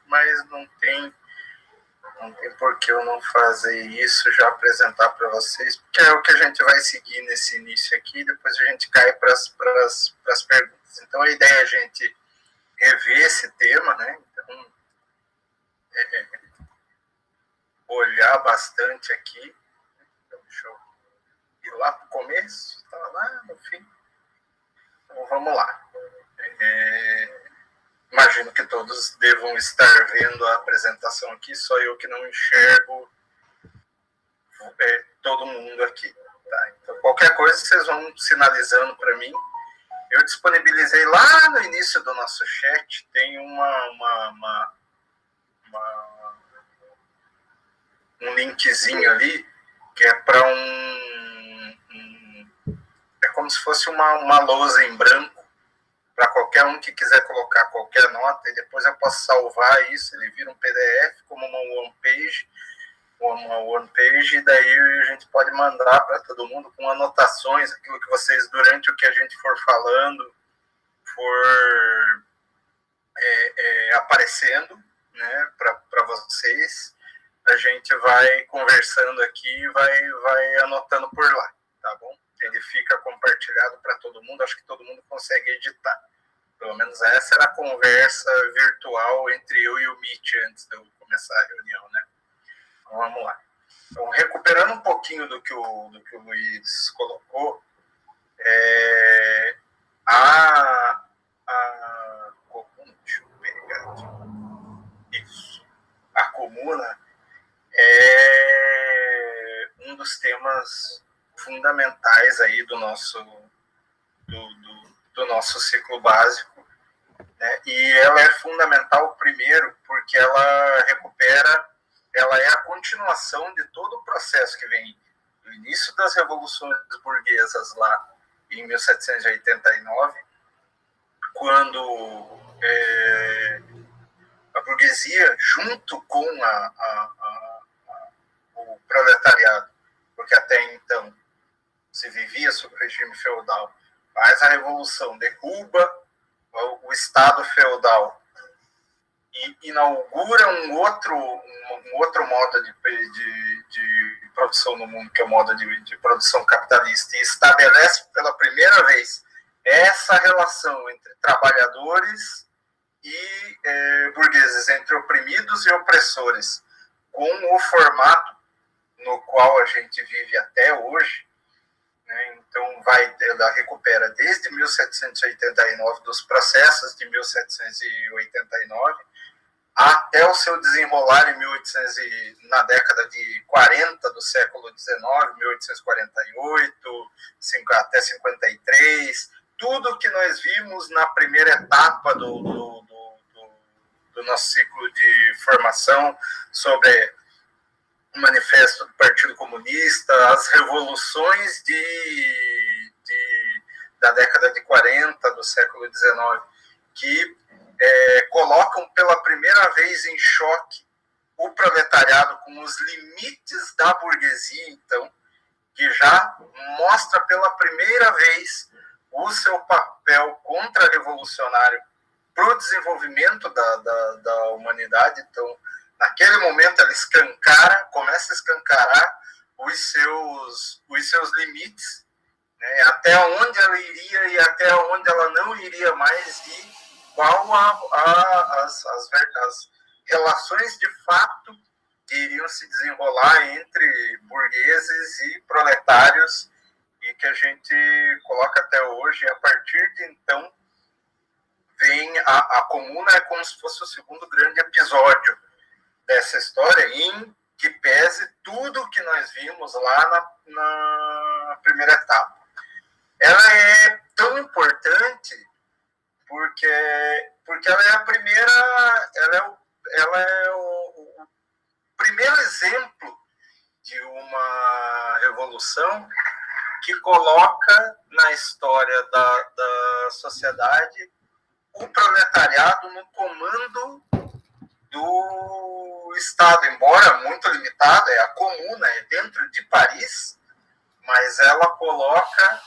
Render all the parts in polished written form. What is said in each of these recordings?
mas não tem por que eu não fazer isso, já apresentar para vocês, porque é o que a gente vai seguir nesse início aqui, depois a gente cai para as perguntas. Então, a ideia é a gente rever esse tema, né? Então, olhar bastante aqui. Então, deixa eu ir lá para o começo, estava lá no fim. Então, vamos lá. Imagino que todos devam estar vendo a apresentação aqui, só eu que não enxergo todo mundo aqui. Tá? Então, qualquer coisa vocês vão sinalizando para mim. Eu disponibilizei lá no início do nosso chat, tem um linkzinho ali, que é para é como se fosse uma lousa em branco, para qualquer um que quiser colocar qualquer nota, e depois eu posso salvar isso, ele vira um PDF como uma one page, e daí a gente pode mandar para todo mundo com anotações, aquilo que vocês, durante o que a gente for falando, for aparecendo, né, para vocês, a gente vai conversando aqui e vai anotando por lá, tá bom? Ele fica compartilhado para todo mundo, acho que todo mundo consegue editar. Pelo menos essa era a conversa virtual entre eu e o Mitch antes de eu começar a reunião, né? Então, vamos lá. Então, recuperando um pouquinho do que o Luiz colocou, deixa eu pegar aqui. Isso. A comuna é um dos temas fundamentais aí do nosso ciclo básico, né? E ela é fundamental, primeiro, porque ela é a continuação de todo o processo que vem do início das revoluções burguesas lá em 1789, quando a burguesia, junto com o proletariado, porque até então se vivia sob o regime feudal, faz a revolução, derruba o Estado feudal e inaugura um outro modo de produção no mundo, que é o modo de produção capitalista, e estabelece pela primeira vez essa relação entre trabalhadores e burgueses, entre oprimidos e opressores, com o formato no qual a gente vive até hoje, né? Então, ela recupera desde 1789, dos processos de 1789, até o seu desenrolar em na década de 40 do século XIX, 1848, até 53, tudo que nós vimos na primeira etapa do nosso ciclo de formação sobre o manifesto do Partido Comunista, as revoluções da década de 40 do século XIX, que colocam pela primeira vez em choque o proletariado com os limites da burguesia, então, que já mostra pela primeira vez o seu papel contra-revolucionário para o desenvolvimento da humanidade. Então, naquele momento, ela começa a escancarar os seus limites, né, até onde ela iria e até onde ela não iria mais, e qual as relações de fato que iriam se desenrolar entre burgueses e proletários, e que a gente coloca até hoje. A partir de então, vem a comuna, é como se fosse o segundo grande episódio dessa história, em que pese tudo que nós vimos lá na primeira etapa. Ela é tão importante porque ela é a primeira, ela é o primeiro exemplo de uma revolução que coloca na história da sociedade o proletariado no comando do Estado, embora muito limitado. É a comuna, é dentro de Paris, mas ela coloca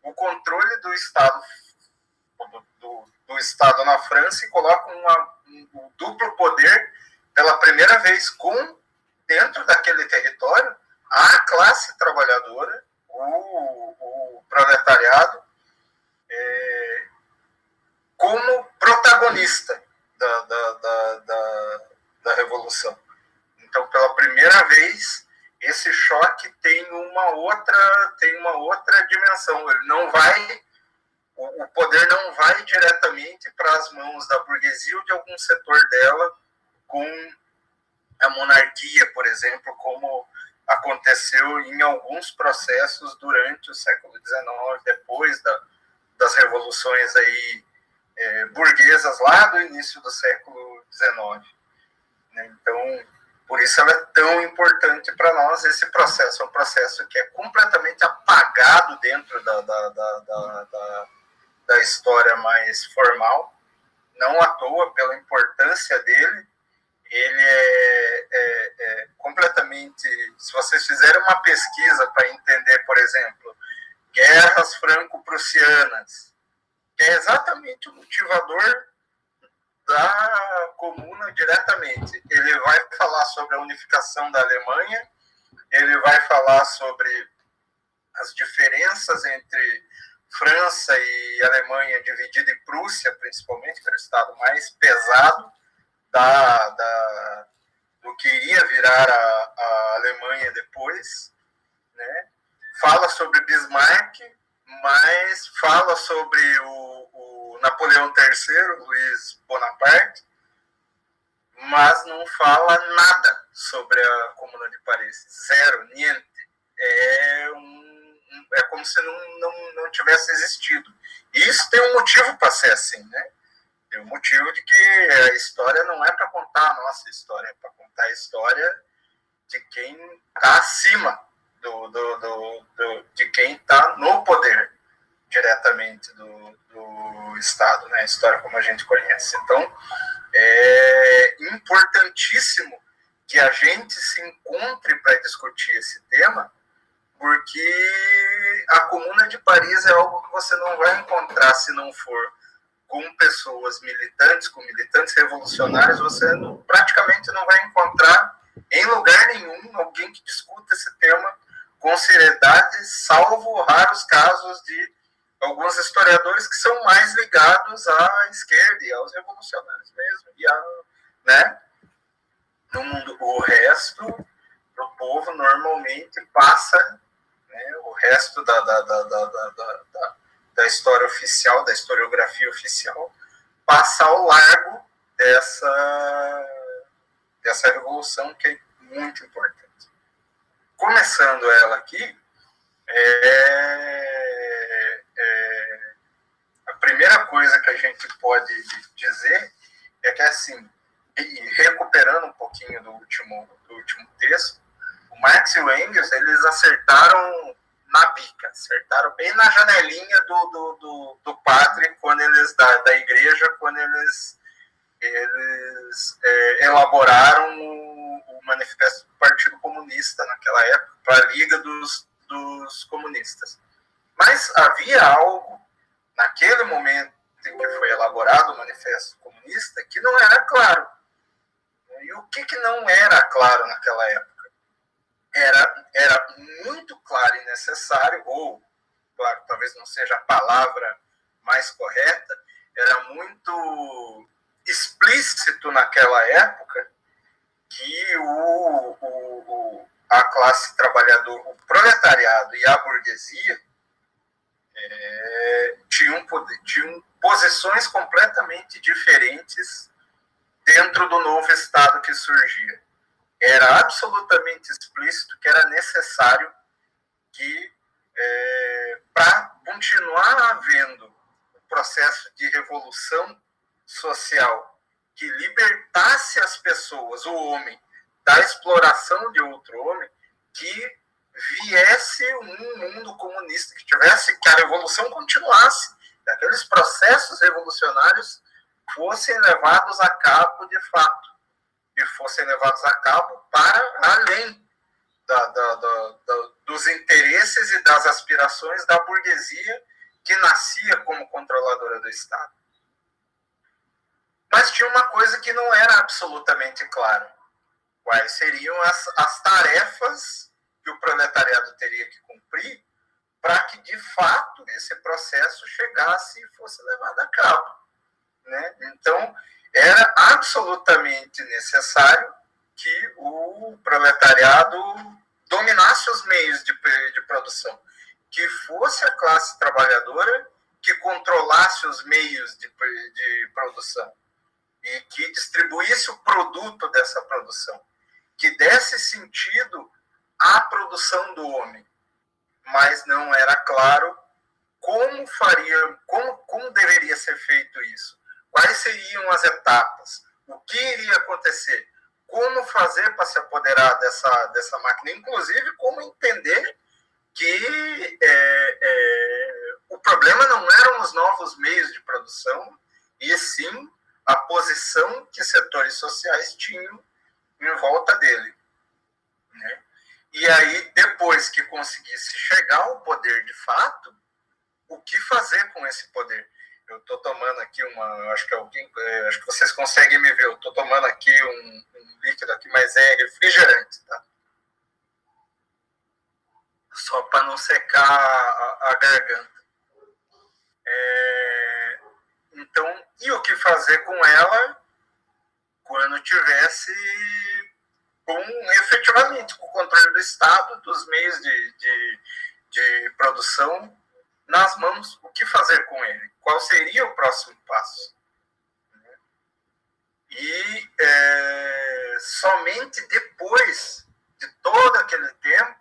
o controle do Estado do Estado na França, e coloca um duplo poder pela primeira vez dentro daquele território, a classe trabalhadora, o proletariado, como protagonista da Revolução. Então, pela primeira vez, esse choque tem uma outra dimensão. Ele não vai, o poder não vai diretamente para as mãos da burguesia ou de algum setor dela, com a monarquia, por exemplo, como aconteceu em alguns processos durante o século XIX, depois das revoluções aí, burguesas lá do início do século XIX. Então, por isso ela é tão importante para nós. Esse processo é um processo que é completamente apagado dentro da história mais formal, não à toa pela importância dele. Ele é completamente... Se vocês fizerem uma pesquisa para entender, por exemplo, guerras franco-prussianas, que é exatamente o motivador da Comuna diretamente. Ele vai falar sobre a unificação da Alemanha, ele vai falar sobre as diferenças entre França e Alemanha, dividida e Prússia, principalmente, que era o estado mais pesado do que iria virar a Alemanha depois, né? Fala sobre Bismarck, mas fala sobre o Napoleão III, Luiz Bonaparte, mas não fala nada sobre a Comuna de Paris. Zero, niente. É como se não tivesse existido. E isso tem um motivo para ser assim, né? Tem um motivo de que a história não é para contar a nossa história, é para contar a história de quem está acima de quem está no poder diretamente do Estado, né? A história como a gente conhece. Então, é importantíssimo que a gente se encontre para discutir esse tema, porque a Comuna de Paris é algo que você não vai encontrar se não for com pessoas militantes, com militantes revolucionários. Você praticamente não vai encontrar em lugar nenhum alguém que discuta esse tema com seriedade, salvo raros casos de alguns historiadores que são mais ligados à esquerda e aos revolucionários mesmo, né? No mundo, o resto do povo normalmente passa, né, o resto da história oficial, da historiografia oficial, passa ao largo dessa revolução, que é muito importante. Começando ela aqui, a primeira coisa que a gente pode dizer é que, assim, e recuperando um pouquinho do último texto, o Marx e o Engels, eles acertaram na bica, acertaram bem na janelinha do padre, quando eles, da igreja, quando eles elaboraram o manifesto do Partido Comunista naquela época, para a Liga dos Comunistas. Mas havia algo, naquele momento em que foi elaborado o Manifesto Comunista, que não era claro. E o que não era claro naquela época? Era muito claro e necessário, ou, claro, talvez não seja a palavra mais correta, era muito explícito naquela época que a classe trabalhadora, o proletariado e a burguesia tinham posições completamente diferentes dentro do novo Estado que surgia. Era absolutamente explícito que era necessário que, para continuar havendo o processo de revolução social que libertasse as pessoas, o homem, da exploração de outro homem, que viesse um mundo comunista, que a revolução continuasse, que aqueles processos revolucionários fossem levados a cabo de fato, e fossem levados a cabo para além dos interesses e das aspirações da burguesia que nascia como controladora do Estado. Mas tinha uma coisa que não era absolutamente clara. Quais seriam as tarefas que o proletariado teria que cumprir para que, de fato, esse processo chegasse e fosse levado a cabo. Né? Então, era absolutamente necessário que o proletariado dominasse os meios de produção, que fosse a classe trabalhadora que controlasse os meios de produção e que distribuísse o produto dessa produção, que desse sentido à produção do homem. Mas não era claro como deveria ser feito isso, quais seriam as etapas, o que iria acontecer, como fazer para se apoderar dessa máquina, inclusive como entender que o problema não eram os novos meios de produção, e sim a posição que setores sociais tinham em volta dele. Né? E aí, depois que conseguisse chegar ao poder de fato, o que fazer com esse poder? Eu estou tomando aqui acho que vocês conseguem me ver, eu estou tomando aqui um líquido aqui, mas é refrigerante, tá? Só para não secar a garganta. Então, e o que fazer com ela quando tivesse efetivamente com o controle do Estado, dos meios de produção nas mãos, o que fazer com ele? Qual seria o próximo passo? E somente depois de todo aquele tempo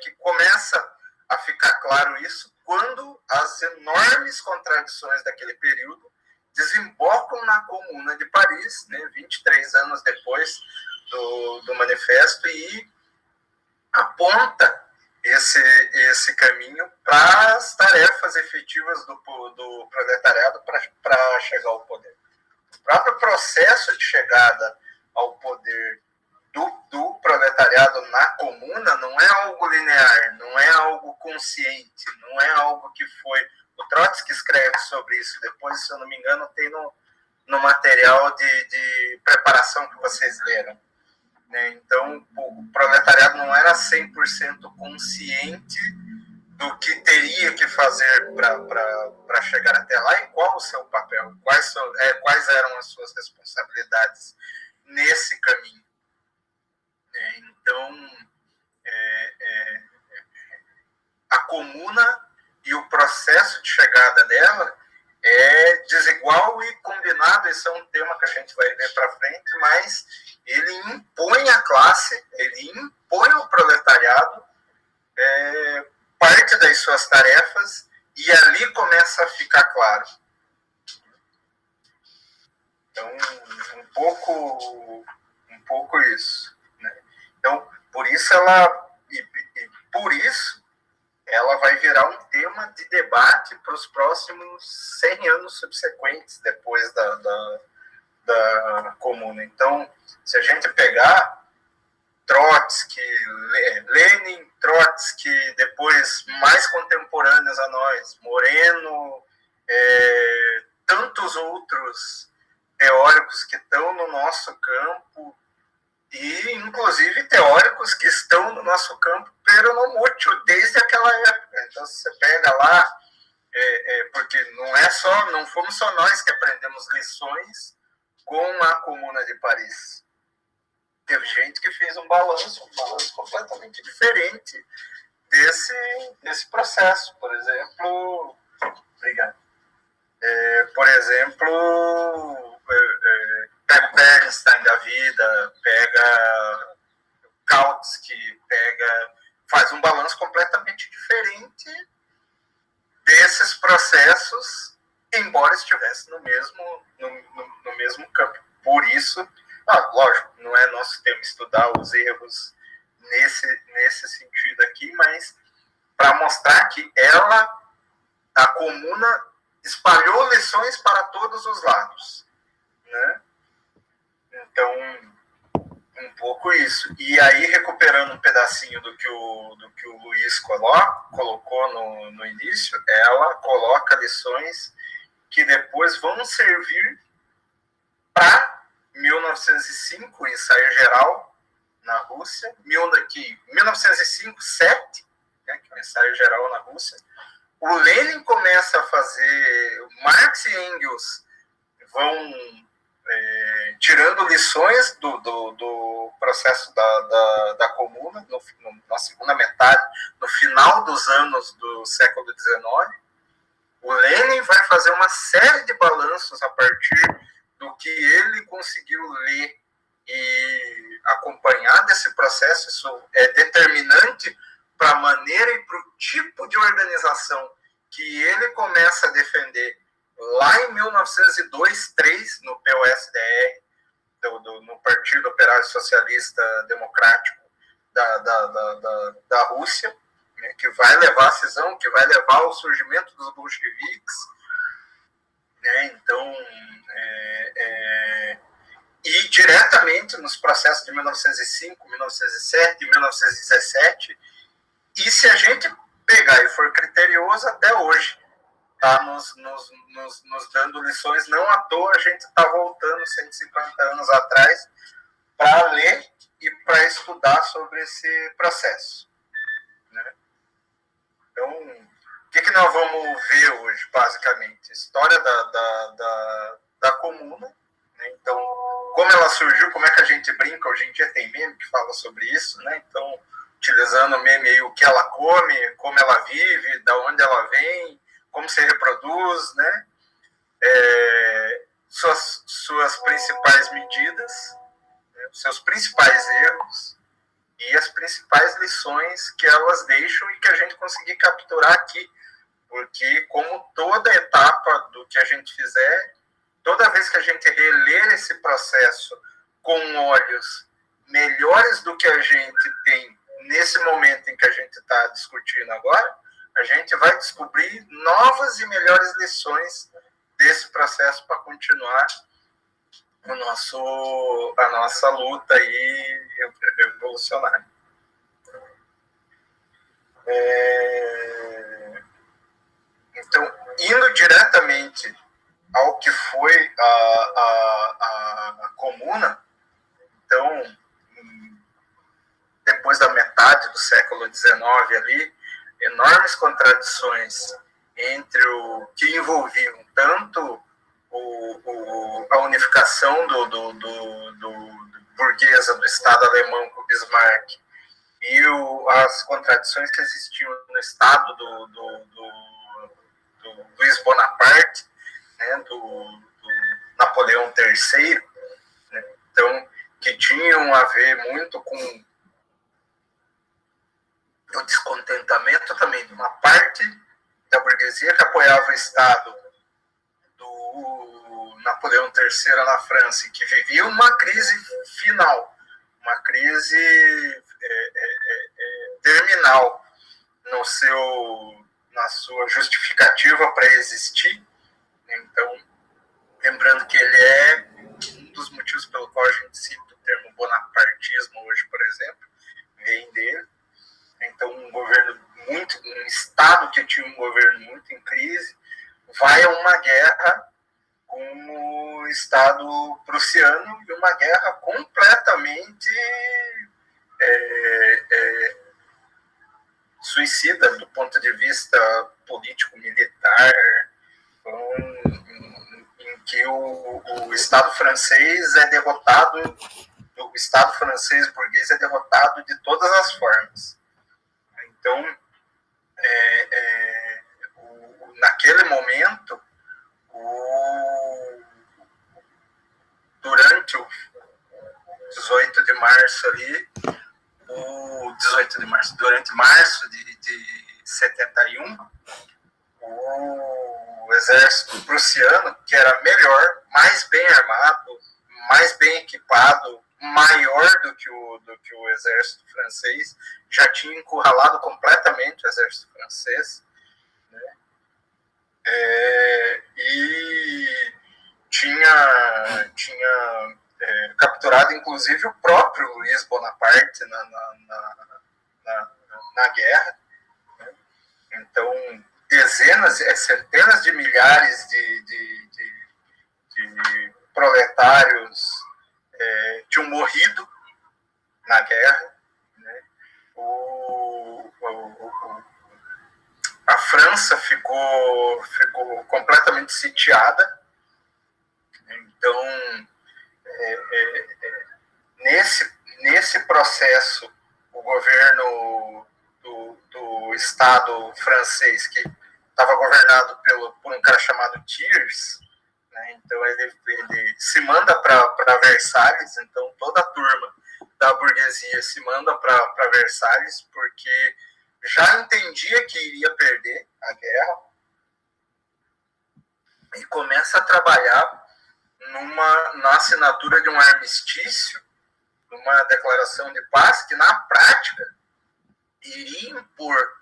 que começa a ficar claro isso, quando as enormes contradições daquele período desembocam na Comuna de Paris, né, 23 anos depois do manifesto, e aponta esse caminho para as tarefas efetivas do proletariado para chegar ao poder. O próprio processo de chegada ao poder do proletariado na comuna não é algo linear, não é algo consciente, não é algo que foi... O Trotsky escreve sobre isso depois, se eu não me engano, tem no material de preparação que vocês leram. Né? Então, o proletariado não era 100% consciente do que teria que fazer para chegar até lá e qual o seu papel, quais eram as suas responsabilidades nesse caminho. Então, a comuna e o processo de chegada dela é desigual e combinado. Esse é um tema que a gente vai ver para frente, mas ele impõe a classe, ele impõe ao proletariado parte das suas tarefas, e ali começa a ficar claro. Então, um pouco isso. Né? Então, por isso ela vai virar um tema de debate para os próximos 100 anos subsequentes, depois da Comuna. Então, se a gente pegar Trotsky, Lenin, Trotsky, depois mais contemporâneos a nós, Moreno, tantos outros teóricos que estão no nosso campo, e inclusive teóricos que estão no nosso campo peronomútil desde aquela época. Então, se você pega lá, porque não fomos só nós que aprendemos lições com a Comuna de Paris. Teve gente que fez um balanço completamente diferente desse processo. Por exemplo, obrigado. Por exemplo, pega Bernstein da vida, pega Kautsky, faz um balanço completamente diferente desses processos, embora estivesse no mesmo campo. Por isso, lógico, não é nosso tema estudar os erros nesse sentido aqui, mas para mostrar que a comuna, espalhou lições para todos os lados. Né? Então, um pouco isso. E aí, recuperando um pedacinho do que o Luiz colocou no início, ela coloca lições que depois vão servir para 1905, o ensaio geral na Rússia, 1905-7, né, que é o ensaio geral na Rússia. O Lenin começa a fazer, Marx e Engels vão tirando lições do processo da Comuna, na segunda metade, no final dos anos do século XIX. O Lenin vai fazer uma série de balanços a partir do que ele conseguiu ler e acompanhar desse processo. Isso é determinante para a maneira e para o tipo de organização que ele começa a defender lá em 1902-03, no POSDR, no Partido Operário Socialista Democrático da Rússia, né, que vai levar a cisão, que vai levar ao surgimento dos bolcheviques. Né, então, e diretamente nos processos de 1905, 1907, 1917, e se a gente pegar e for criterioso, até hoje está nos dando lições. Não à toa a gente está voltando 150 anos atrás para ler e para estudar sobre esse processo. Né? Então, o que nós vamos ver hoje, basicamente? História da Comuna. Né? Então, como ela surgiu, como é que a gente brinca? Hoje em dia tem meme que fala sobre isso, né? Então, utilizando o meme aí, o que ela come, como ela vive, da onde ela vem, como se reproduz, né? Suas principais medidas, né? Seus principais erros e as principais lições que elas deixam e que a gente conseguir capturar aqui. Porque, como toda etapa do que a gente fizer, toda vez que a gente reler esse processo com olhos melhores do que a gente tem nesse momento em que a gente está discutindo agora, a gente vai descobrir novas e melhores lições desse processo para continuar a nossa luta aí revolucionária. Então, indo diretamente ao que foi a Comuna, então, depois da metade do século XIX ali, enormes contradições entre o que envolviam tanto a unificação burguesa do Estado alemão com Bismarck e as contradições que existiam no Estado do Luiz Bonaparte, né, do Napoleão III, né, então, que tinham a ver muito com o descontentamento também de uma parte da burguesia que apoiava o Estado do Napoleão III na França, que vivia uma crise final, uma crise terminal na sua justificativa para existir. Então, lembrando que ele é um dos motivos pelo qual a gente cita o termo bonapartismo hoje, por exemplo, vem dele. Então, um Estado que tinha um governo muito em crise, vai a uma guerra com o Estado prussiano, e uma guerra completamente suicida do ponto de vista político-militar, em que o Estado francês é derrotado, o Estado francês burguês é derrotado de todas as formas. Então, naquele momento, durante o 18 de março ali, durante março de 71, o exército prussiano, que era melhor, mais bem armado, mais bem equipado, maior do que o exército francês, já tinha encurralado completamente o exército francês, né? E tinha capturado, inclusive, o próprio Luiz Bonaparte na guerra, né? Então, dezenas, centenas de milhares de proletários tinham morrido na guerra, né? A França ficou completamente sitiada. Então, nesse processo, o governo do Estado francês, que estava governado por um cara chamado Thiers, né? Então ele se manda para Versalhes. Então toda a turma da burguesia se manda para Versalhes, porque já entendia que iria perder a guerra, e começa a trabalhar na assinatura de um armistício, uma declaração de paz, que na prática iria impor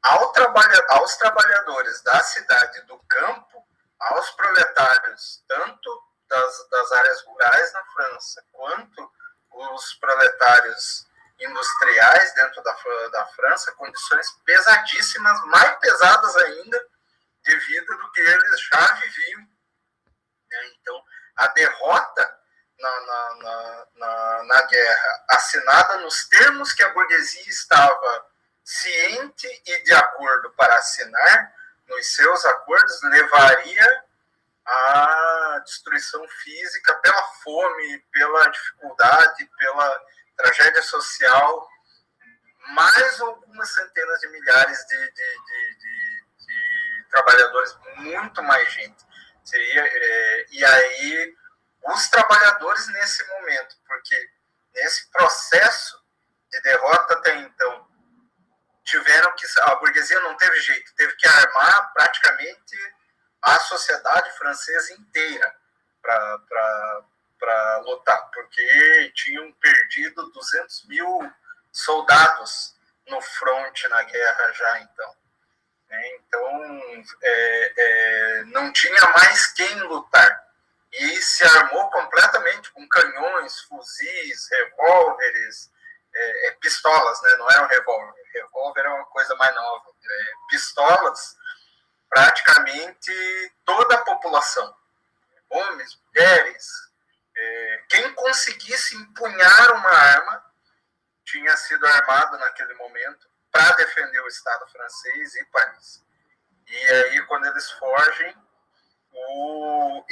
aos trabalhadores da cidade e do campo, aos proletários, tanto das áreas rurais na França, quanto os proletários industriais dentro da França, condições pesadíssimas, mais pesadas ainda, devido do que eles já viviam. Então, a derrota na guerra, assinada nos termos que a burguesia estava ciente e de acordo para assinar, nos seus acordos, levaria à destruição física pela fome, pela dificuldade, pela tragédia social, mais algumas centenas de milhares de trabalhadores, muito mais gente. E aí, os trabalhadores nesse momento, porque nesse processo de derrota até então, a burguesia não teve jeito, teve que armar praticamente a sociedade francesa inteira para lutar, porque tinham perdido 200 mil soldados no fronte na guerra já então. Então, não tinha mais quem lutar. E se armou completamente com canhões, fuzis, revólveres, pistolas, né? Não era um revólver. Revólver é uma coisa mais nova. Pistolas, praticamente toda a população. Homens, mulheres. Quem conseguisse empunhar uma arma tinha sido armado naquele momento para defender o Estado francês e Paris. E aí, quando eles fogem, o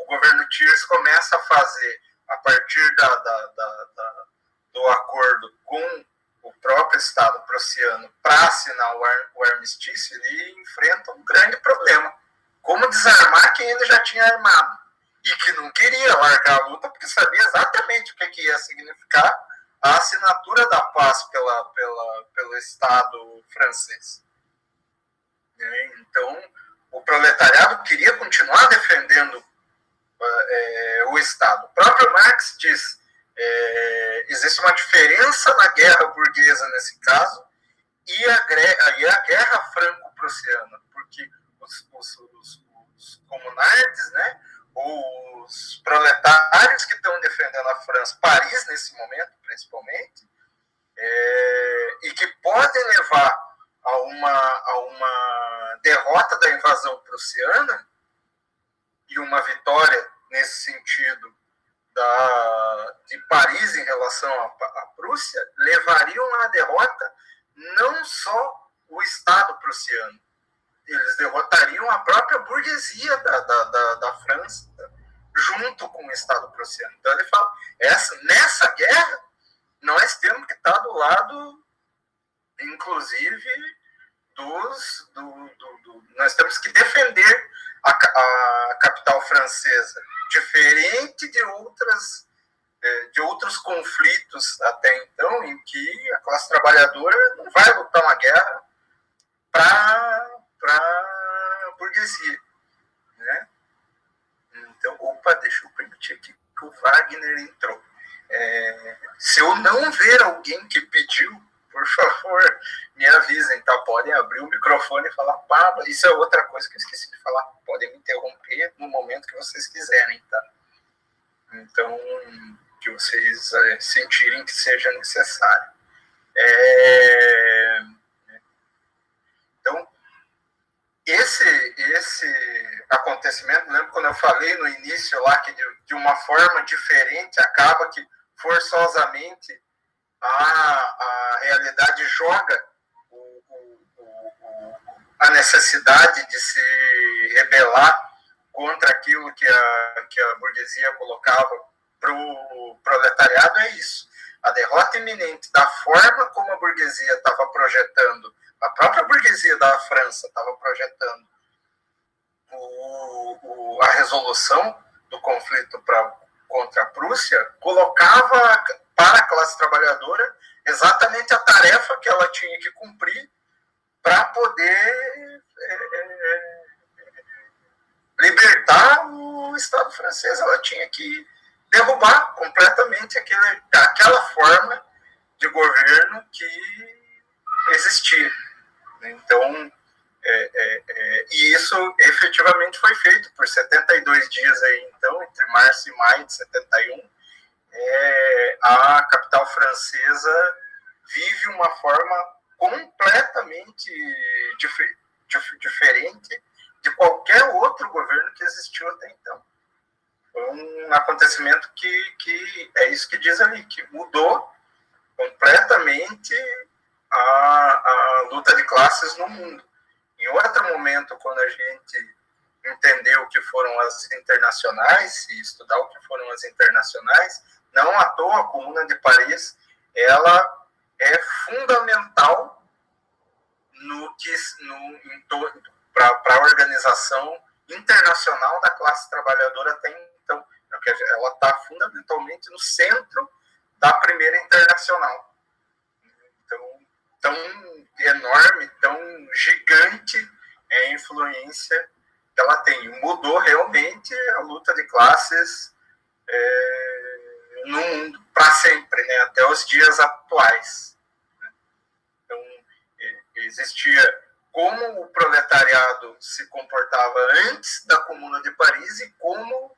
governo Thiers começa a fazer, a partir do acordo com o próprio Estado prussiano para assinar o armistício, ele enfrenta um grande problema. Como desarmar quem ele já tinha armado? E que não queria largar a luta, porque sabia exatamente o que ia significar a assinatura da paz pelo Estado francês. Então, o proletariado queria continuar defendendo o Estado. O próprio Marx diz: existe uma diferença na guerra burguesa nesse caso e a guerra franco-prussiana, porque os comunards, né, os proletários que estão defendendo a França, Paris nesse momento principalmente, e que podem levar a uma derrota da invasão prussiana e uma vitória nesse sentido de Paris em relação à Prússia, levariam à derrota não só o Estado prussiano, eles derrotariam a própria burguesia da França junto com o Estado prussiano. Então ele fala, nessa guerra nós temos que estar do lado, inclusive, nós temos que defender a capital francesa, diferente de outros conflitos até então, em que a classe trabalhadora não vai lutar uma guerra para a burguesia, né? Então, deixa eu permitir aqui que o Wagner entrou. Se eu não ver alguém que pediu, por favor, me avisem, tá? Podem abrir o microfone e falar, isso é outra coisa que eu esqueci de falar. Podem me interromper no momento que vocês quiserem, tá? Então, que vocês sentirem que seja necessário. Então, esse acontecimento, lembra quando eu falei no início lá que de uma forma diferente acaba que forçosamente a realidade joga a necessidade de se rebelar contra aquilo que a burguesia colocava para o proletariado é isso. A derrota iminente da forma como a burguesia estava projetando, a própria burguesia da França estava projetando a resolução do conflito contra a Prússia, colocava para a classe trabalhadora exatamente a tarefa que ela tinha que cumprir para poder libertar o Estado francês. Ela tinha que derrubar completamente aquela forma de governo que existia. Então, e isso efetivamente foi feito por 72 dias aí, então, entre março e maio de 71, a capital francesa vive uma forma completamente diferente de qualquer outro governo que existiu até então. Foi um acontecimento que é isso que diz ali, que mudou completamente a luta de classes no mundo. Em outro momento, quando a gente entender o que foram as internacionais e estudar o que foram as internacionais, não à toa a Comuna de Paris, ela é fundamental para a organização internacional da classe trabalhadora até então. Ela está fundamentalmente no centro da primeira internacional. Então, tão enorme, tão gigante é a influência que ela tem. Mudou realmente a luta de classes no mundo para sempre, né? Até os dias atuais. Então, existia como o proletariado se comportava antes da Comuna de Paris e como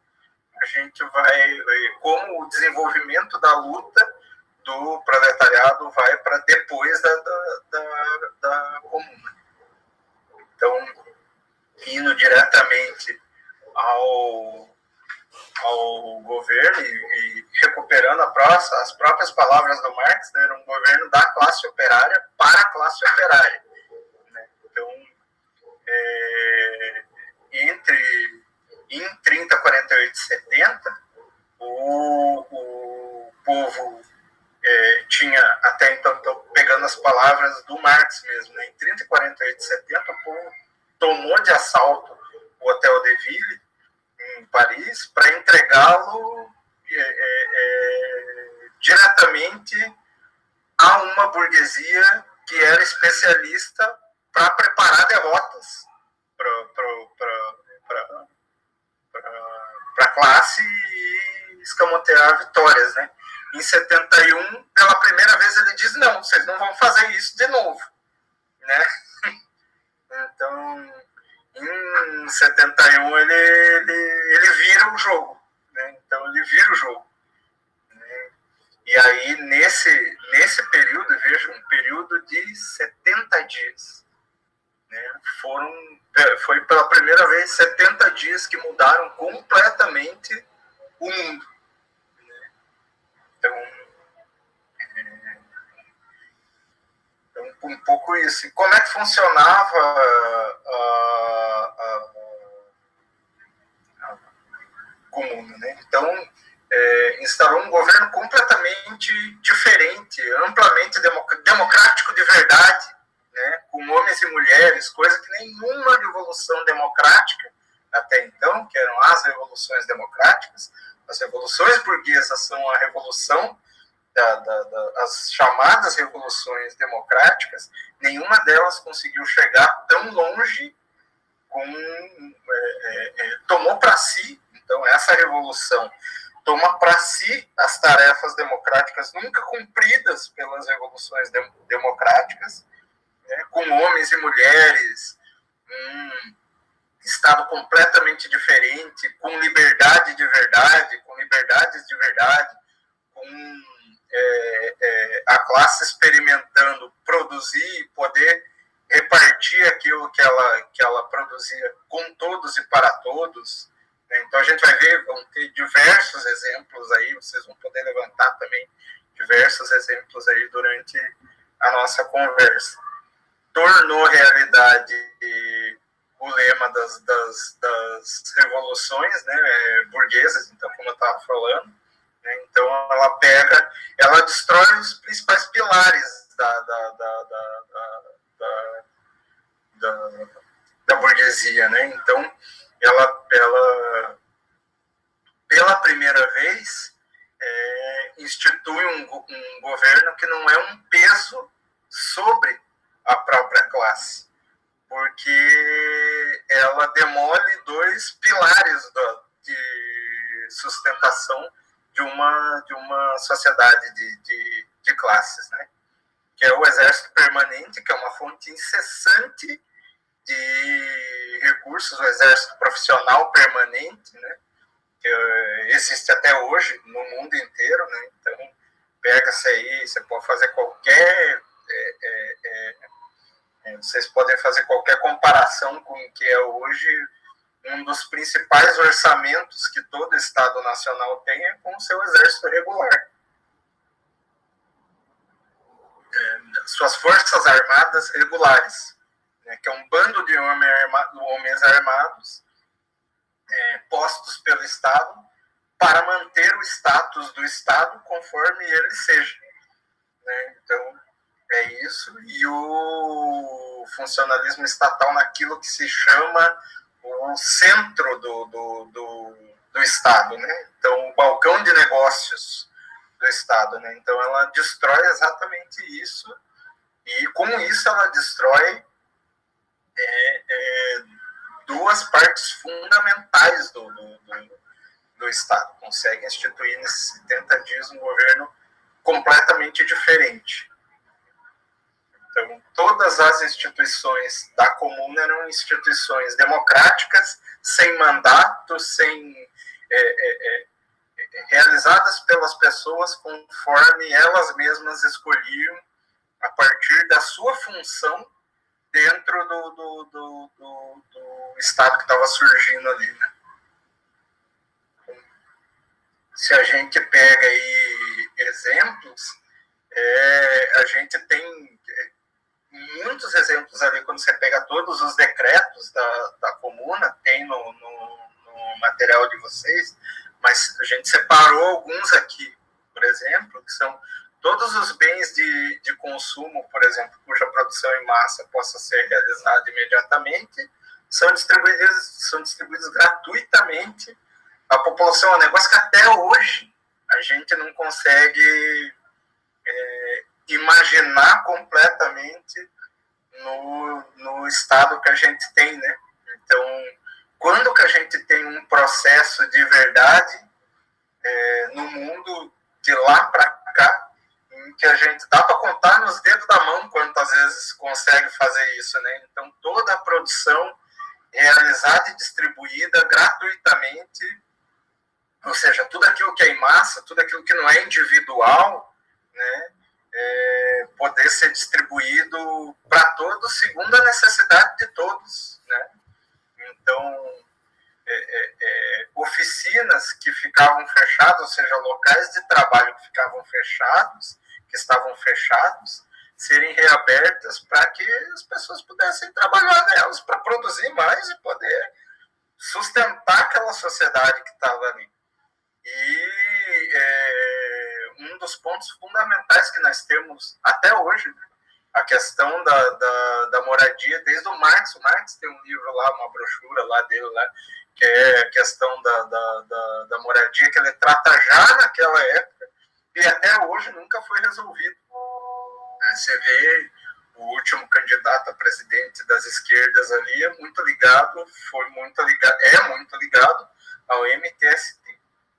como o desenvolvimento da luta do proletariado vai para depois da Comuna. Então, indo diretamente ao governo e recuperando as próprias palavras do Marx, né, era um governo da classe operária para a classe operária. Né? Então, em 30, 48 e 70, o povo tinha, até então, pegando as palavras do Marx mesmo, né, em 30, 48 e 70, o povo tomou de assalto o Hotel de Ville, em Paris, para entregá-lo diretamente a uma burguesia que era especialista para preparar derrotas para a classe e escamotear vitórias, né? Em 71, pela primeira vez, ele diz: não, vocês não vão fazer isso de novo, né? Então, em 71, ele vira o jogo, né? Então, ele vira o jogo. Né? E aí, nesse período, veja, um período de 70 dias. Né? Foi pela primeira vez 70 dias que mudaram completamente o mundo. Né? Então, um pouco isso. E como é que funcionava a Comuna? Né? Então, instalou um governo completamente diferente, amplamente democrático de verdade, né? Com homens e mulheres, coisa que nenhuma revolução democrática até então, que eram as revoluções democráticas. As revoluções burguesas são a revolução as chamadas revoluções democráticas, nenhuma delas conseguiu chegar tão longe tomou para si, então essa revolução toma para si as tarefas democráticas nunca cumpridas pelas revoluções democráticas, né, com homens e mulheres, Estado completamente diferente, com liberdade de verdade, com liberdades de verdade, com a classe experimentando produzir e poder repartir aquilo que ela produzia com todos e para todos, né? Então a gente vai ver, vão ter diversos exemplos aí, vocês vão poder levantar também diversos exemplos aí durante a nossa conversa. Tornou realidade o lema das revoluções, né, burguesas, então, como eu estava falando, né? Então ela destrói os principais pilares da burguesia, né? Então ela pela primeira vez institui um governo que não é um peso sobre a própria classe, porque ela demole dois pilares de sustentação de uma sociedade de classes, né? Que é o exército permanente, que é uma fonte incessante de recursos, o exército profissional permanente, né? Que existe até hoje no mundo inteiro, né? Então, pega-se aí, você pode fazer qualquer... vocês podem fazer qualquer comparação com o que é hoje um dos principais orçamentos que todo Estado nacional tem é com o seu exército regular. Suas forças armadas regulares, né, que é um bando de homens armados postos pelo Estado para manter o status do Estado conforme ele seja, né? Então, é isso. E o funcionalismo estatal naquilo que se chama o centro do Estado, né? Então, o balcão de negócios do Estado, né? Então, ela destrói exatamente isso, e com isso ela destrói duas partes fundamentais do Estado. Consegue instituir nesses 70 dias um governo completamente diferente. Então, todas as instituições da Comuna eram instituições democráticas, sem mandato, realizadas pelas pessoas conforme elas mesmas escolhiam, a partir da sua função dentro do Estado que estava surgindo ali, né? Se a gente pega aí exemplos, a gente tem muitos exemplos ali, quando você pega todos os decretos da Comuna, tem no material de vocês, mas a gente separou alguns aqui, por exemplo, que são todos os bens de consumo, por exemplo, cuja produção em massa possa ser realizada imediatamente, são distribuídos gratuitamente à população. É um negócio que até hoje a gente não consegue imaginar completamente no estado que a gente tem, né? Então, quando que a gente tem um processo de verdade no mundo de lá para cá, em que a gente dá para contar nos dedos da mão quantas vezes consegue fazer isso, né? Então, toda a produção realizada e distribuída gratuitamente, ou seja, tudo aquilo que é em massa, tudo aquilo que não é individual, né? Poder ser distribuído para todos segundo a necessidade de todos, né? Então, oficinas que ficavam fechadas, ou seja, locais de trabalho que ficavam fechados, que estavam fechados, serem reabertas para que as pessoas pudessem trabalhar nelas, para produzir mais e poder sustentar aquela sociedade que estava ali. E um dos pontos fundamentais que nós temos até hoje, né, a questão da moradia, desde o Marx. O Marx tem um livro lá, uma brochura lá dele, lá, que é a questão da moradia, que ele trata já naquela época, e até hoje nunca foi resolvido. Você vê o último candidato a presidente das esquerdas ali é muito ligado ao MTST,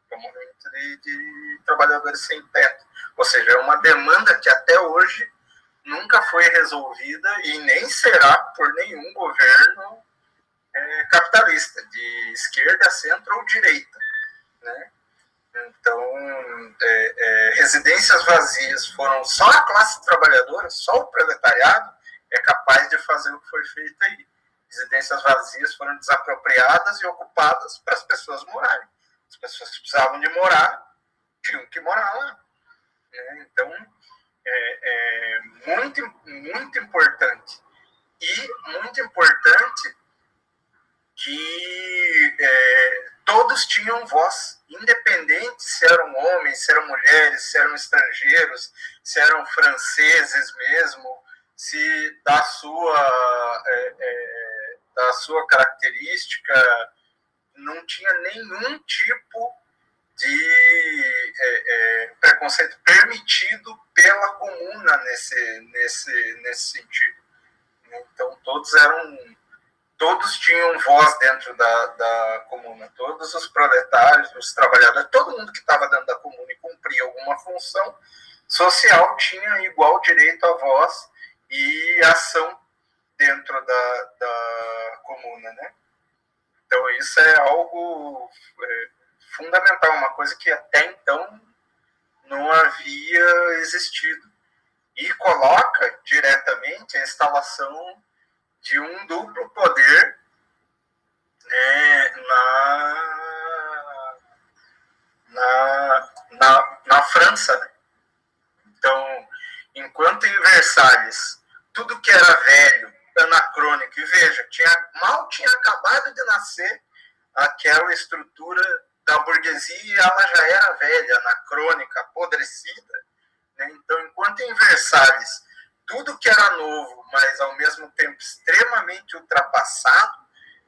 que é o Movimento de Trabalhadores Sem Teto. Ou seja, é uma demanda que até hoje nunca foi resolvida e nem será por nenhum governo capitalista, de esquerda, centro ou direita, né? Então, residências vazias foram só a classe trabalhadora, só o proletariado é capaz de fazer o que foi feito aí. residências vazias foram desapropriadas e ocupadas para as pessoas morarem. As pessoas que precisavam de morar tinham que morar lá. Né? Então, é muito, muito importante. E muito importante que todos tinham voz, independente se eram homens, se eram mulheres, se eram estrangeiros, se eram franceses mesmo, se da sua característica não tinha nenhum tipo de preconceito permitido pela comuna nesse sentido. Então todos tinham voz dentro da comuna, todos os proletários, os trabalhadores, todo mundo que estava dentro da comuna e cumpria alguma função social tinha igual direito à voz e ação dentro da comuna, né? Então isso é algo fundamental, uma coisa que até então não havia existido. E coloca diretamente a instalação de um duplo poder, né, na França. Então, enquanto em Versalhes tudo que era velho, anacrônico, e veja, mal tinha acabado de nascer aquela estrutura da burguesia e ela já era velha, anacrônica, apodrecida. Né? Então, enquanto em Versalhes tudo que era novo, mas ao mesmo tempo extremamente ultrapassado,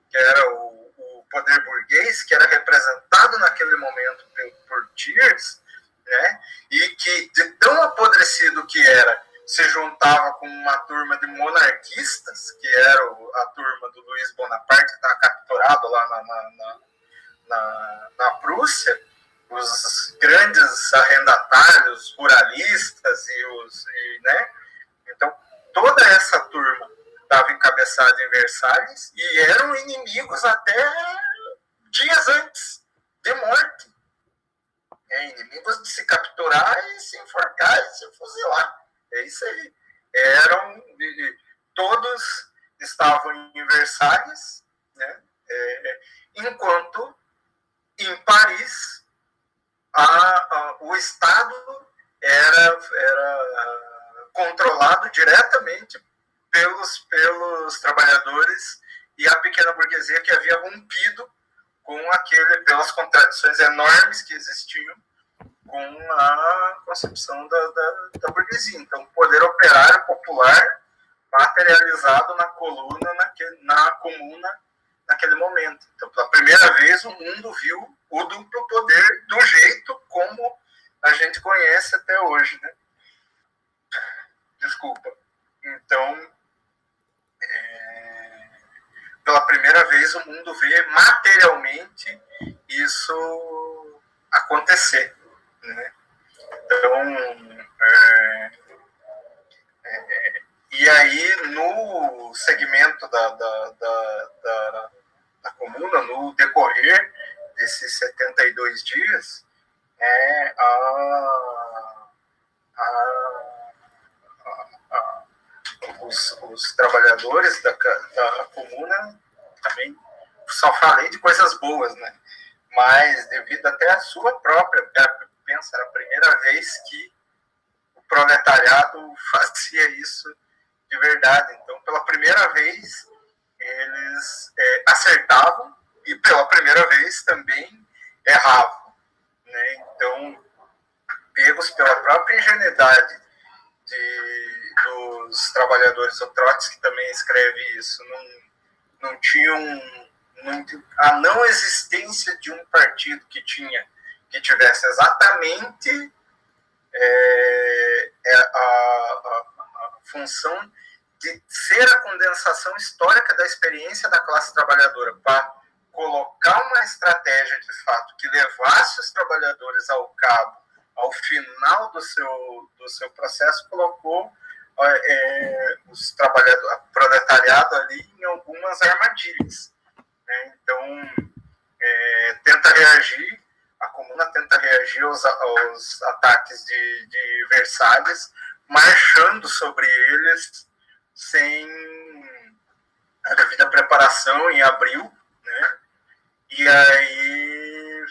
que era o poder burguês, que era representado naquele momento por Thiers, né? E que de tão apodrecido que era, se juntava com uma turma de monarquistas, que era a turma do Luiz Bonaparte, que estava capturado lá na Prússia, os grandes arrendatários, ruralistas né? Então, toda essa turma estava encabeçada em Versalhes e eram inimigos até dias antes de morte. Inimigos de se capturar e se enforcar e se fuzilar. É isso aí. Todos estavam em Versalhes, né? Enquanto em Paris o Estado era controlado diretamente pelos trabalhadores e a pequena burguesia que havia rompido pelas contradições enormes que existiam com a concepção da burguesia. Então, o poder operário popular materializado na comuna naquele momento. Então, pela primeira vez, o mundo viu o duplo poder do jeito como a gente conhece até hoje, né? Desculpa. Então, pela primeira vez, o mundo vê materialmente isso acontecer, né? Então, e aí, no segmento da comuna, no decorrer desses 72 dias, os trabalhadores da comuna, também só falei de coisas boas, né? Mas devido até à sua própria, pensa, era a primeira vez que o proletariado fazia isso de verdade. Então, pela primeira vez, eles acertavam e pela primeira vez também erravam. Né? Então, pegos pela própria ingenuidade dos trabalhadores, o Trotsky também escreve isso, não tinham a não existência de um partido que tivesse exatamente a função de ser a condensação histórica da experiência da classe trabalhadora para colocar uma estratégia de fato que levasse os trabalhadores ao cabo ao final do seu processo, colocou os trabalhadores, o proletariado ali em algumas armadilhas. Né? Então, a comuna tenta reagir aos ataques de Versalhes, marchando sobre eles sem a devida preparação em abril, né? E aí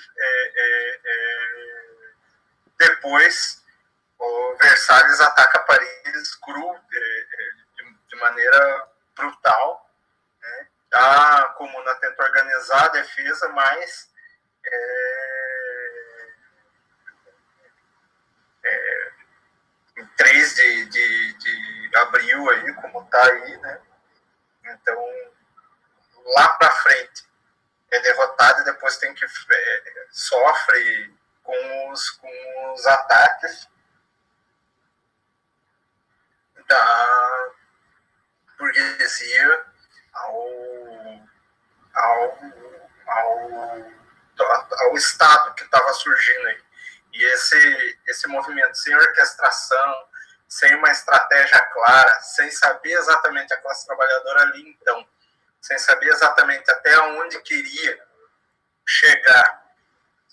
depois o Versalhes ataca Paris cru, de maneira brutal, né? A Comuna tenta organizar a defesa, mas em 3 de abril, aí, como está aí, né? Então, lá para frente, é derrotado e depois tem que sofre com os ataques da burguesia ao, ao, ao Estado que estava surgindo aí. E esse movimento sem orquestração, sem uma estratégia clara, sem saber exatamente a classe trabalhadora ali, então, sem saber exatamente até onde queria chegar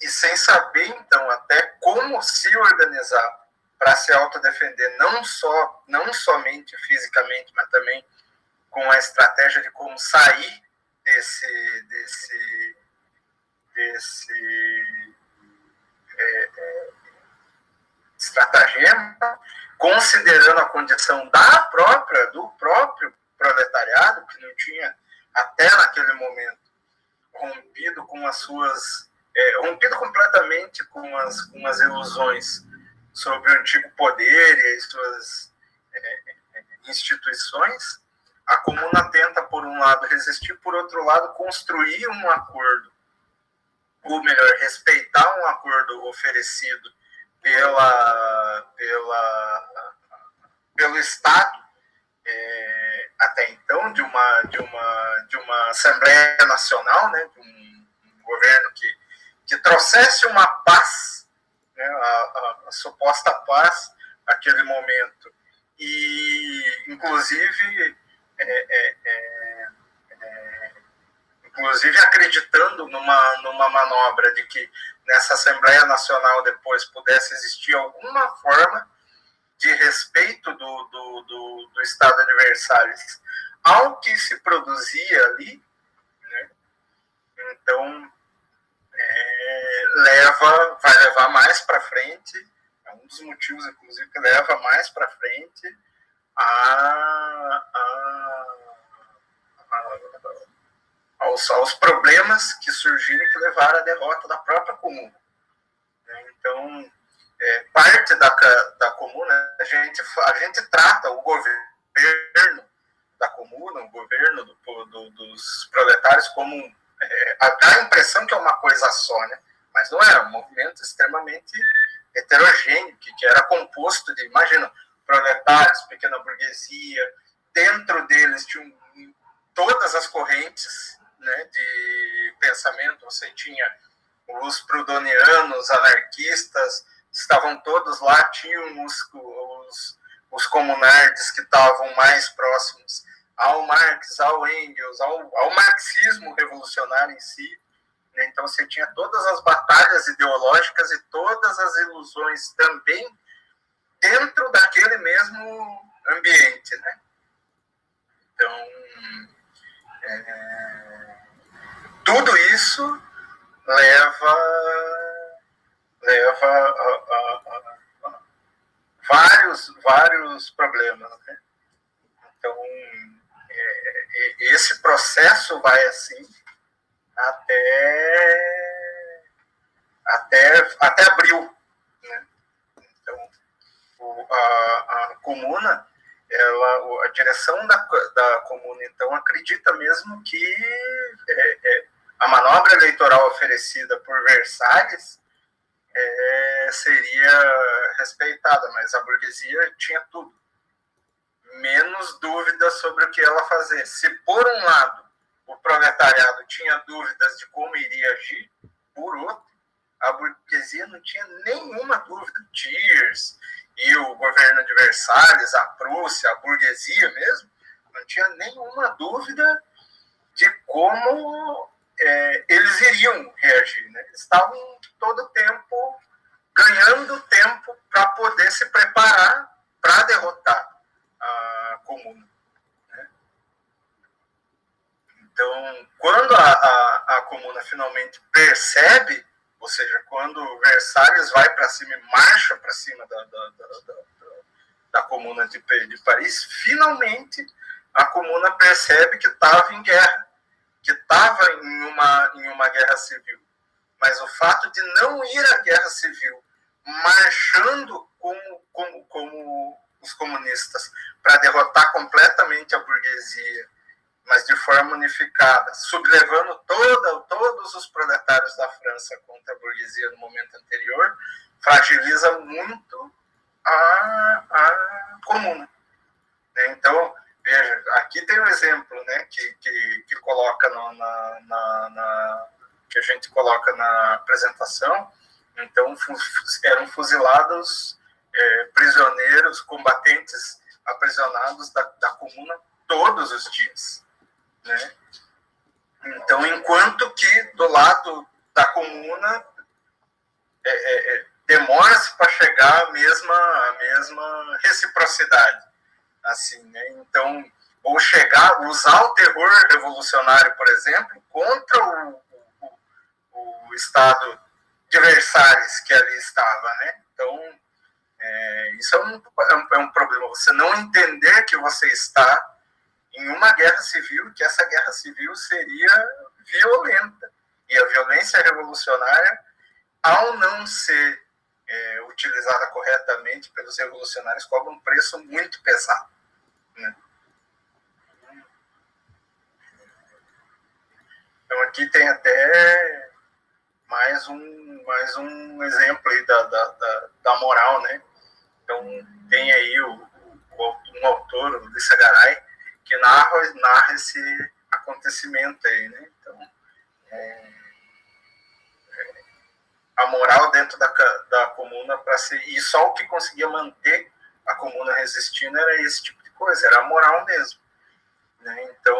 e sem saber, então, até como se organizar para se autodefender, não somente fisicamente, mas também com a estratégia de como sair desse estratagema, considerando a condição do próprio proletariado, que não tinha, até naquele momento, rompido com as suas... rompido completamente com as ilusões sobre o antigo poder e as suas instituições. A Comuna tenta, por um lado, resistir, por outro lado, construir um acordo, ou melhor, respeitar um acordo oferecido pelo Estado, até então, de uma Assembleia Nacional, né, de um governo que trouxesse uma paz, né, a suposta paz naquele momento, e inclusive acreditando numa manobra de que nessa Assembleia Nacional depois pudesse existir alguma forma de respeito do Estado de Versalhes ao que se produzia ali, né? Então vai levar mais para frente, é um dos motivos, inclusive, que leva mais para frente aos problemas que surgiram, que levaram à derrota da própria Comuna. Então, parte da Comuna, a gente trata o governo da Comuna, o governo dos proletários, como dá a impressão que é uma coisa só, né? Mas não é um movimento extremamente heterogêneo, que era composto de, imagina, proletários, pequena burguesia, dentro deles tinham todas as correntes, né, de pensamento. Você tinha os proudhonianos, anarquistas, estavam todos lá, tinham os comunardes que estavam mais próximos ao Marx, ao Engels, ao marxismo revolucionário em si. Então você tinha todas as batalhas ideológicas e todas as ilusões também dentro daquele mesmo ambiente, né? Então, tudo isso leva a vários problemas, né? Então, esse processo vai assim até abril, né? Então, a Comuna, a direção da Comuna, então, acredita mesmo que a manobra eleitoral oferecida por Versalhes seria respeitada, mas a burguesia tinha tudo, menos dúvidas sobre o que ela fazer. Se, por um lado, o proletariado tinha dúvidas de como iria agir, por outro, a burguesia não tinha nenhuma dúvida. Thiers e o governo de Versalhes, a Prússia, a burguesia mesmo, não tinha nenhuma dúvida de como eles iriam reagir, né? Eles estavam todo o tempo ganhando tempo para poder se preparar para derrotar a Comuna, né? gente percebe, ou seja, quando Versalhes vai para cima e marcha para cima da Comuna de Paris, finalmente a Comuna percebe que estava em guerra, que estava em uma guerra civil. Mas o fato de não ir à guerra civil, marchando como os comunistas, para derrotar completamente a burguesia, mas de forma unificada, sublevando todos os proletários da França contra a burguesia no momento anterior, fragiliza muito a Comuna. Então, veja, aqui tem um exemplo, né, que coloca que a gente coloca na apresentação. Então, eram fuzilados prisioneiros, combatentes aprisionados da Comuna todos os dias, né? Então, enquanto que do lado da Comuna demora-se para chegar a mesma reciprocidade, assim, né? Então, ou usar o terror revolucionário, por exemplo, contra o Estado de Versalhes que ali estava, né? Então, isso é um problema. Você não entender que você está em uma guerra civil, que essa guerra civil seria violenta. E a violência revolucionária, ao não ser utilizada corretamente pelos revolucionários, cobra um preço muito pesado, né? Então, aqui tem até mais um exemplo aí da moral, né? Então, tem aí um autor, o Lissa Garay, que narra esse acontecimento aí, né? Então, a moral dentro da Comuna para ser... E só o que conseguia manter a Comuna resistindo era esse tipo de coisa, era a moral mesmo, né? Então,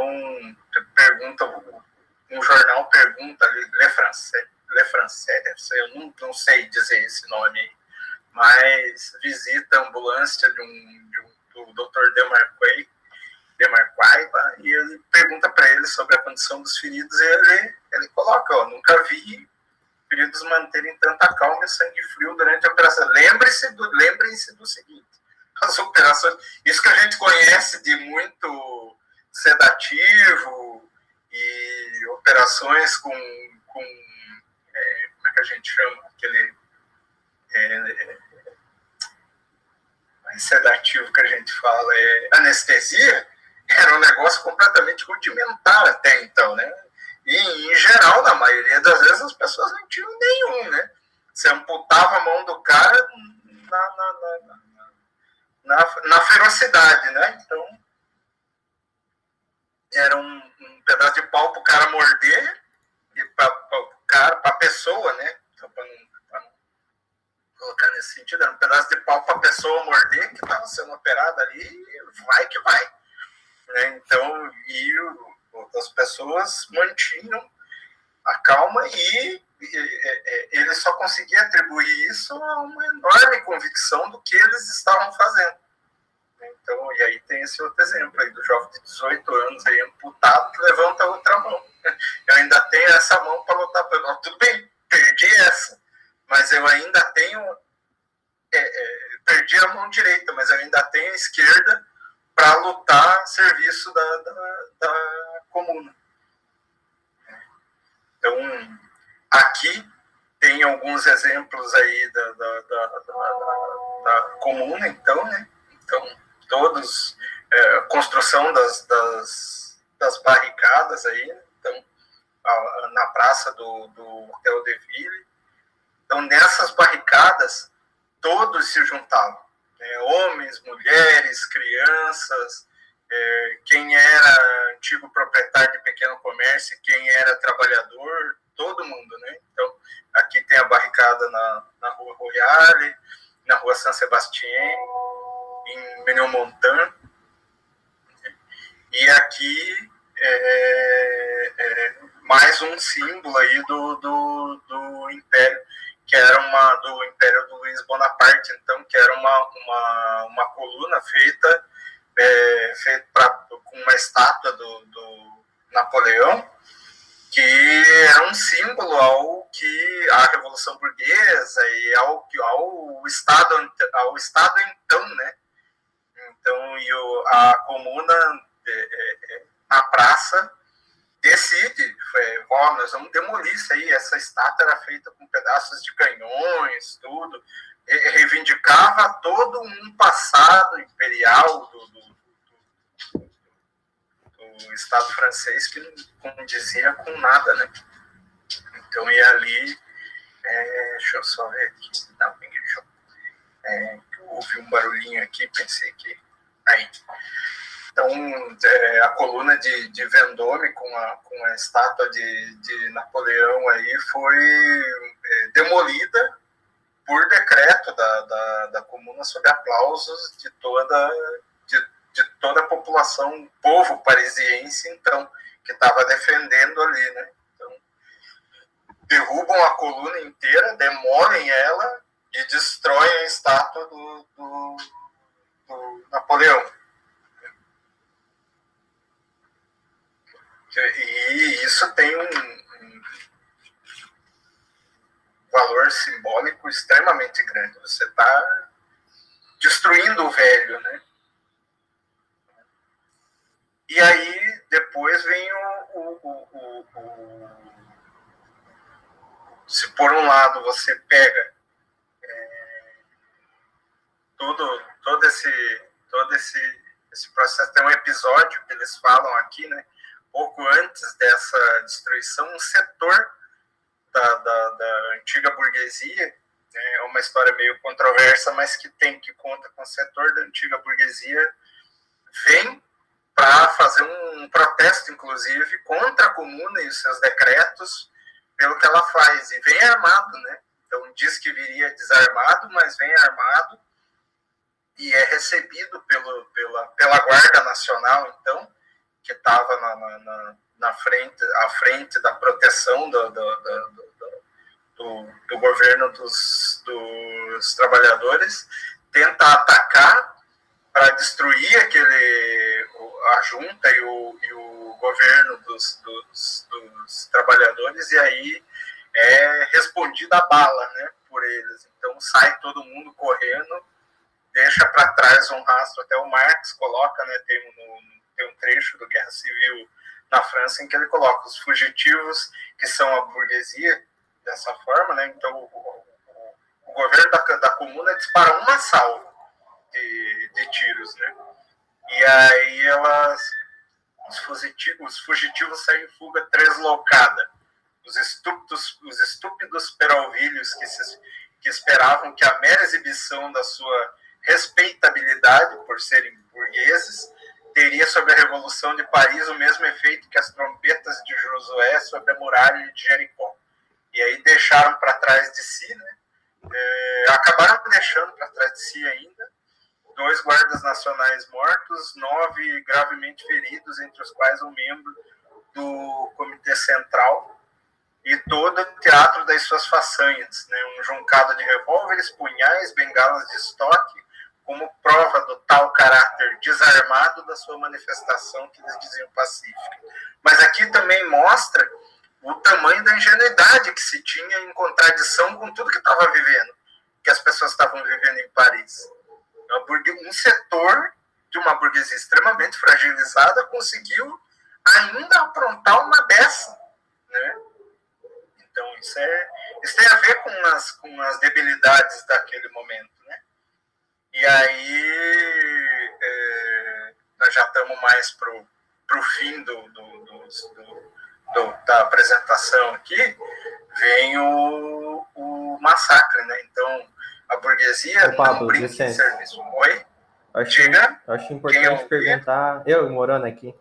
um jornal pergunta ali, Le Français, eu não sei dizer esse nome aí, mas visita a ambulância do Dr. Demarquaiba, e ele pergunta para ele sobre a condição dos feridos, e ele coloca, nunca vi feridos manterem tanta calma e sangue frio durante a operação. Lembrem-se do seguinte, as operações, isso que a gente conhece de muito sedativo e operações com como é que a gente chama aquele sedativo que a gente fala, anestesia, era um negócio completamente rudimentar até então, né? E, em geral, na maioria das vezes, as pessoas não tinham nenhum, né? Você amputava a mão do cara na ferocidade, né? Então, era um pedaço de pau para o cara morder, e para a pessoa, né? Só para não colocar nesse sentido, era um pedaço de pau para a pessoa morder que estava sendo operada ali, e vai que vai, né? Então, as pessoas mantinham a calma e ele só conseguia atribuir isso a uma enorme convicção do que eles estavam fazendo. Então, e aí tem esse outro exemplo aí do jovem de 18 anos aí, amputado, que levanta a outra mão. Eu ainda tenho essa mão para lutar pelo... Tudo bem, perdi essa, mas eu ainda tenho... perdi a mão direita, mas eu ainda tenho a esquerda para lutar a serviço da Comuna. Então, aqui tem alguns exemplos aí da Comuna, então, né? Então, todos, construção das barricadas aí, né? Então, na praça do Hotel de Ville. Então, nessas barricadas, todos se juntavam, né? Homens, mulheres, crianças, quem era antigo proprietário de pequeno comércio, quem era trabalhador, todo mundo, né? Então, aqui tem a barricada na Rua Royale, na Rua Saint-Sébastien, em Ménilmontant, e aqui mais um símbolo aí do Império, que era do Império do Luiz Bonaparte, então, que era uma coluna feita com uma estátua do Napoleão, que era um símbolo ao que a Revolução Burguesa e ao Estado então, né? Então, a comuna na praça decide, nós vamos demolir isso aí, essa estátua era feita com pedaços de canhões, tudo, reivindicava todo um passado imperial do Estado francês que não condizia com nada, né? Então, e ali, deixa eu só ver aqui, ouvi um barulhinho aqui, pensei que aí. Então, a coluna de Vendôme com a estátua de Napoleão aí foi demolida por decreto da comuna sob aplausos de toda a população, povo parisiense, então, que estava defendendo ali, né? Então, derrubam a coluna inteira, demolem ela e destroem a estátua do Napoleão. E isso tem um valor simbólico extremamente grande. Você está destruindo o velho, né? E aí, depois vem se por um lado você pega todo esse processo, tem um episódio que eles falam aqui, né? Pouco antes dessa destruição, um setor da antiga burguesia, né, é uma história meio controversa, mas que conta com o setor da antiga burguesia, vem para fazer um protesto, inclusive, contra a comuna e os seus decretos, pelo que ela faz, e vem armado, né? Então diz que viria desarmado, mas vem armado, e é recebido pela Guarda Nacional, então, que estava à frente da proteção do governo dos trabalhadores, tenta atacar para destruir a junta e o governo dos trabalhadores, e aí é respondida a bala, né, por eles. Então sai todo mundo correndo, deixa para trás um rastro, até o Marx coloca, né, tem um trecho do Guerra Civil na França em que ele coloca os fugitivos, que são a burguesia, dessa forma, né? Então o governo da comuna dispara uma salva de tiros, né? E aí os fugitivos saem em fuga deslocada. Os estúpidos peralvilhos que esperavam que a mera exibição da sua respeitabilidade por serem burgueses teria sobre a Revolução de Paris o mesmo efeito que as trombetas de Josué sobre a muralha de Jericó. E aí deixaram para trás de si, né? Acabaram deixando para trás de si ainda 2 guardas nacionais mortos, 9 gravemente feridos, entre os quais um membro do Comitê Central, e todo o teatro das suas façanhas, né? Um juncado de revólveres, punhais, bengalas de estoque, como prova do tal caráter desarmado da sua manifestação que eles diziam pacífica. Mas aqui também mostra o tamanho da ingenuidade que se tinha em contradição com tudo que estava vivendo, que as pessoas estavam vivendo em Paris. Um setor de uma burguesia extremamente fragilizada conseguiu ainda aprontar uma dessa, né? Então isso tem a ver com as debilidades daquele momento, né? E aí nós já estamos mais pro fim da apresentação aqui, vem o massacre, né? Então a burguesia não brinca em serviço. Oi? Acho importante perguntar. Eu morando aqui,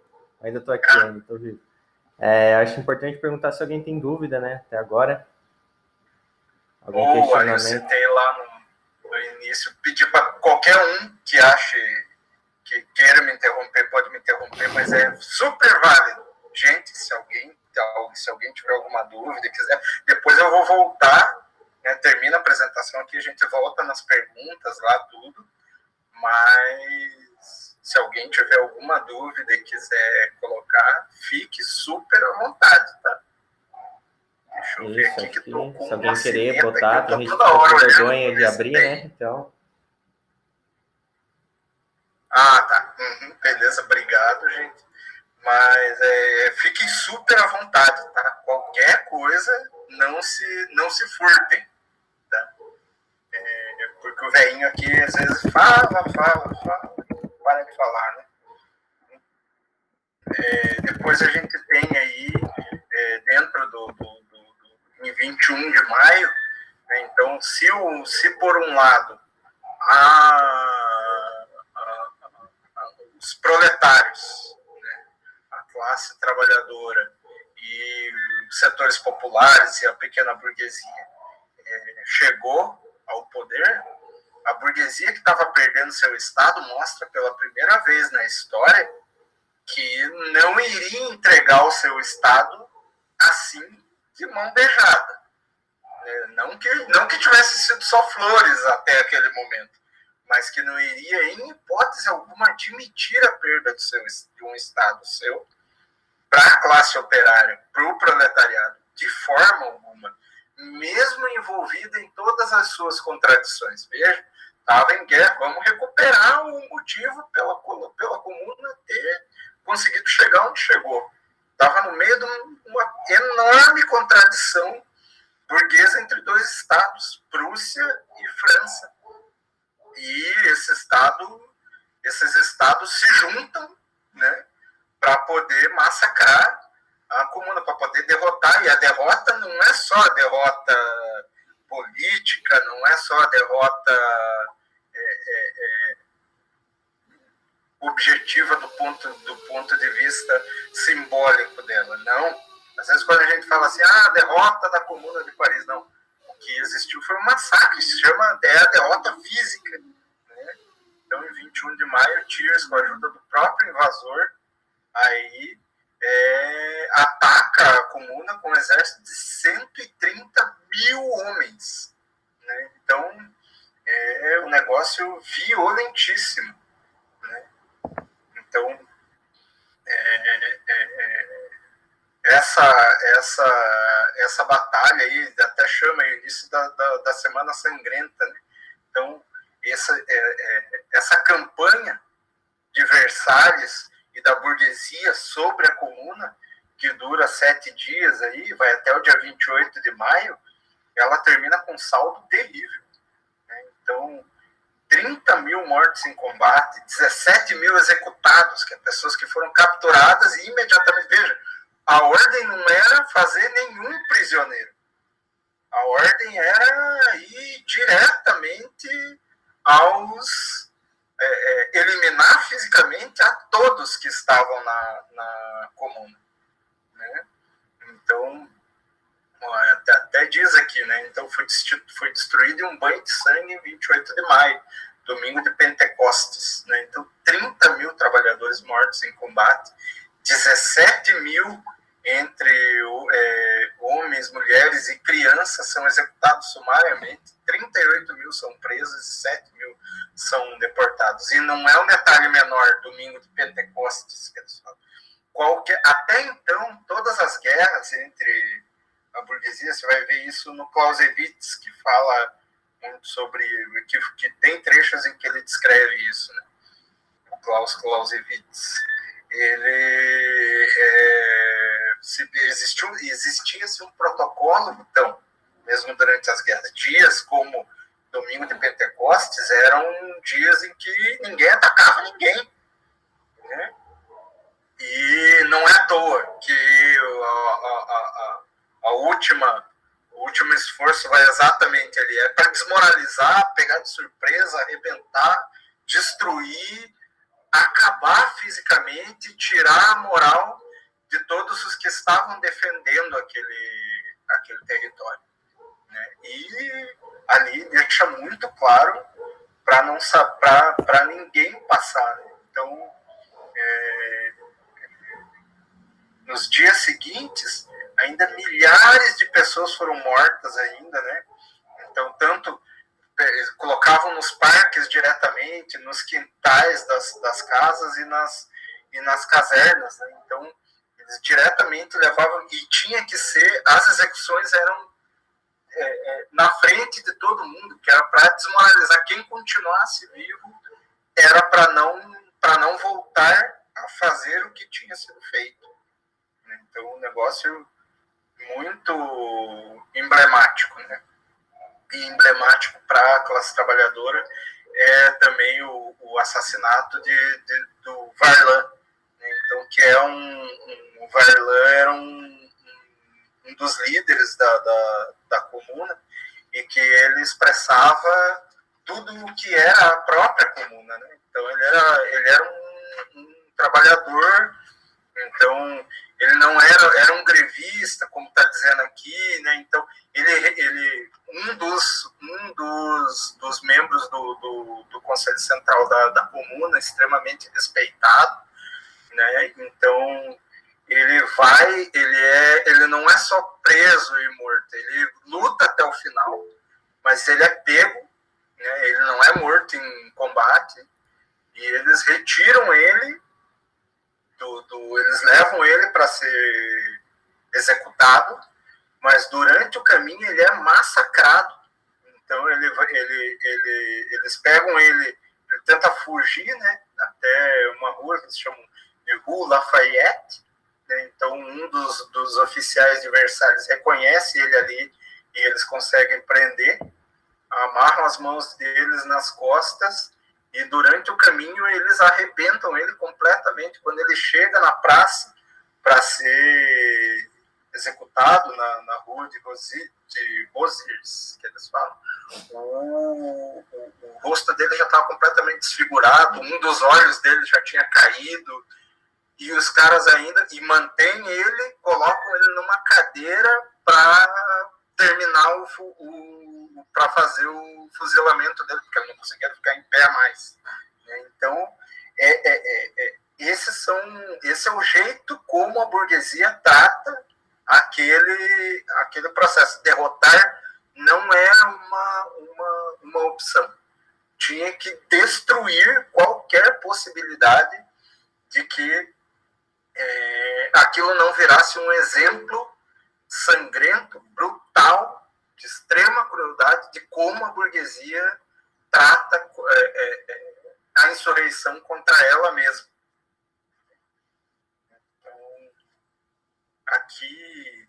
ainda estou aqui, ainda estou vivo. Acho importante perguntar se alguém tem dúvida, né? Até agora. Algum questionamento? Eu citei lá no início, pedir para qualquer um que ache que queira me interromper, pode me interromper, mas é super válido. Gente, se alguém tiver alguma dúvida, quiser, depois eu vou voltar, né, termina a apresentação aqui, a gente volta nas perguntas lá, tudo, mas se alguém tiver alguma dúvida e quiser colocar, fique super à vontade, tá? Deixa eu ver aqui Acho que tô com se alguém querer aqui, botar, eu tem tô gente que toda tá com hora vergonha olhando de esse abrir, daí. né? Então, Ah, tá. Beleza, obrigado, gente. Mas fiquem super à vontade, tá? Qualquer coisa, não se furtem, tá? Porque o velhinho aqui às vezes fala, para de falar, né? Depois a gente tem aí, dentro em 21 de maio, né? Então, se por um lado a, os proletários, né? A classe trabalhadora e os setores populares e a pequena burguesia chegou ao poder, a burguesia que estava perdendo seu Estado mostra pela primeira vez na história que não iria entregar o seu Estado assim, de mão beijada. Não que tivesse sido só flores até aquele momento, mas que não iria, em hipótese alguma, admitir a perda de um Estado seu para a classe operária, para o proletariado, de forma alguma, mesmo envolvida em todas as suas contradições. Veja, estava em guerra, vamos recuperar o motivo pela comuna ter conseguido chegar onde chegou. Estava no meio de uma enorme contradição burguesa entre dois estados, Prússia e França. E esses estados se juntam, né, para poder massacrar a comuna, para poder derrotar. E a derrota não é só a derrota política, não é só a derrota objetiva do ponto de vista simbólico dela. Não. Às vezes quando a gente fala assim, a derrota da Comuna de Paris, não. O que existiu foi um massacre, se chama a derrota física. Né? Então, em 21 de maio, Thiers, com a ajuda do próprio invasor, aí ataca a Comuna com um exército de 130 mil homens. Né? Então, é um negócio violentíssimo. Né? Então, essa batalha aí até chama o início da Semana Sangrenta, né? Então, essa campanha de Versalhes e da burguesia sobre a comuna, que dura 7 dias aí, vai até o dia 28 de maio, ela termina com um saldo terrível. Né? Então, 30 mil mortos em combate, 17 mil executados, que é pessoas que foram capturadas e imediatamente, veja, a ordem não era fazer nenhum prisioneiro. A ordem era ir diretamente eliminar fisicamente a todos que estavam na comuna. Né? Então, até diz aqui, né? Então foi destruído em um banho de sangue em 28 de maio, domingo de Pentecostes. Né? Então, 30 mil trabalhadores mortos em combate, 17 mil entre homens, mulheres e crianças são executados sumariamente, 38 mil são presos e 7 mil são deportados. E não é um detalhe menor, domingo de Pentecostes, que eles falam. Até então, todas as guerras entre a burguesia, você vai ver isso no Clausewitz, que fala muito sobre, que tem trechos em que ele descreve isso, né? O Clausewitz. Existia-se um protocolo, então, mesmo durante as guerras, dias como domingo de Pentecostes eram dias em que ninguém atacava ninguém, né? E não é à toa que o último esforço vai exatamente ali, para desmoralizar, pegar de surpresa, arrebentar, destruir, acabar fisicamente, tirar a moral de todos os que estavam defendendo aquele território. Né? E ali deixa muito claro para ninguém passar. Né? Então, nos dias seguintes, ainda milhares de pessoas foram mortas ainda, né? Então, tanto colocavam nos parques diretamente, nos quintais das casas e nas casernas. Né? Então, eles Eles diretamente levavam, e tinha que ser, as execuções eram na frente de todo mundo, que era para desmoralizar quem continuasse vivo, era para não voltar a fazer o que tinha sido feito. Então, um negócio muito emblemático, né? E emblemático para a classe trabalhadora é também o assassinato do Varlan, né? Então, que é o Varlan era um dos líderes da comuna, e que ele expressava tudo o que era a própria comuna, né? Então ele era um trabalhador, então ele não era um grevista, como está dizendo aqui, né? Então um dos membros do Conselho Central da comuna, extremamente respeitado, né? Então ele não é só preso e morto, ele luta até o final, mas ele é pego, né? Ele não é morto em combate, e eles retiram ele, eles levam ele para ser executado, mas durante o caminho ele é massacrado. Então eles pegam ele tenta fugir, né, até uma rua que se chama de Rue Lafayette. Então, um dos oficiais de Versalhes reconhece ele ali e eles conseguem prender, amarram as mãos deles nas costas e, durante o caminho, eles arrebentam ele completamente. Quando ele chega na praça para ser executado na rua de Rosiers, que eles falam, o rosto dele já estava completamente desfigurado, um dos olhos dele já tinha caído. E os caras ainda mantêm ele, colocam ele numa cadeira para terminar para fazer o fuzilamento dele, porque ele não conseguia ficar em pé mais. Então, esse é o jeito como a burguesia trata aquele processo. Derrotar não era uma opção. Tinha que destruir qualquer possibilidade de que aquilo não virasse um exemplo sangrento, brutal, de extrema crueldade, de como a burguesia trata a insurreição contra ela mesma. Então, aqui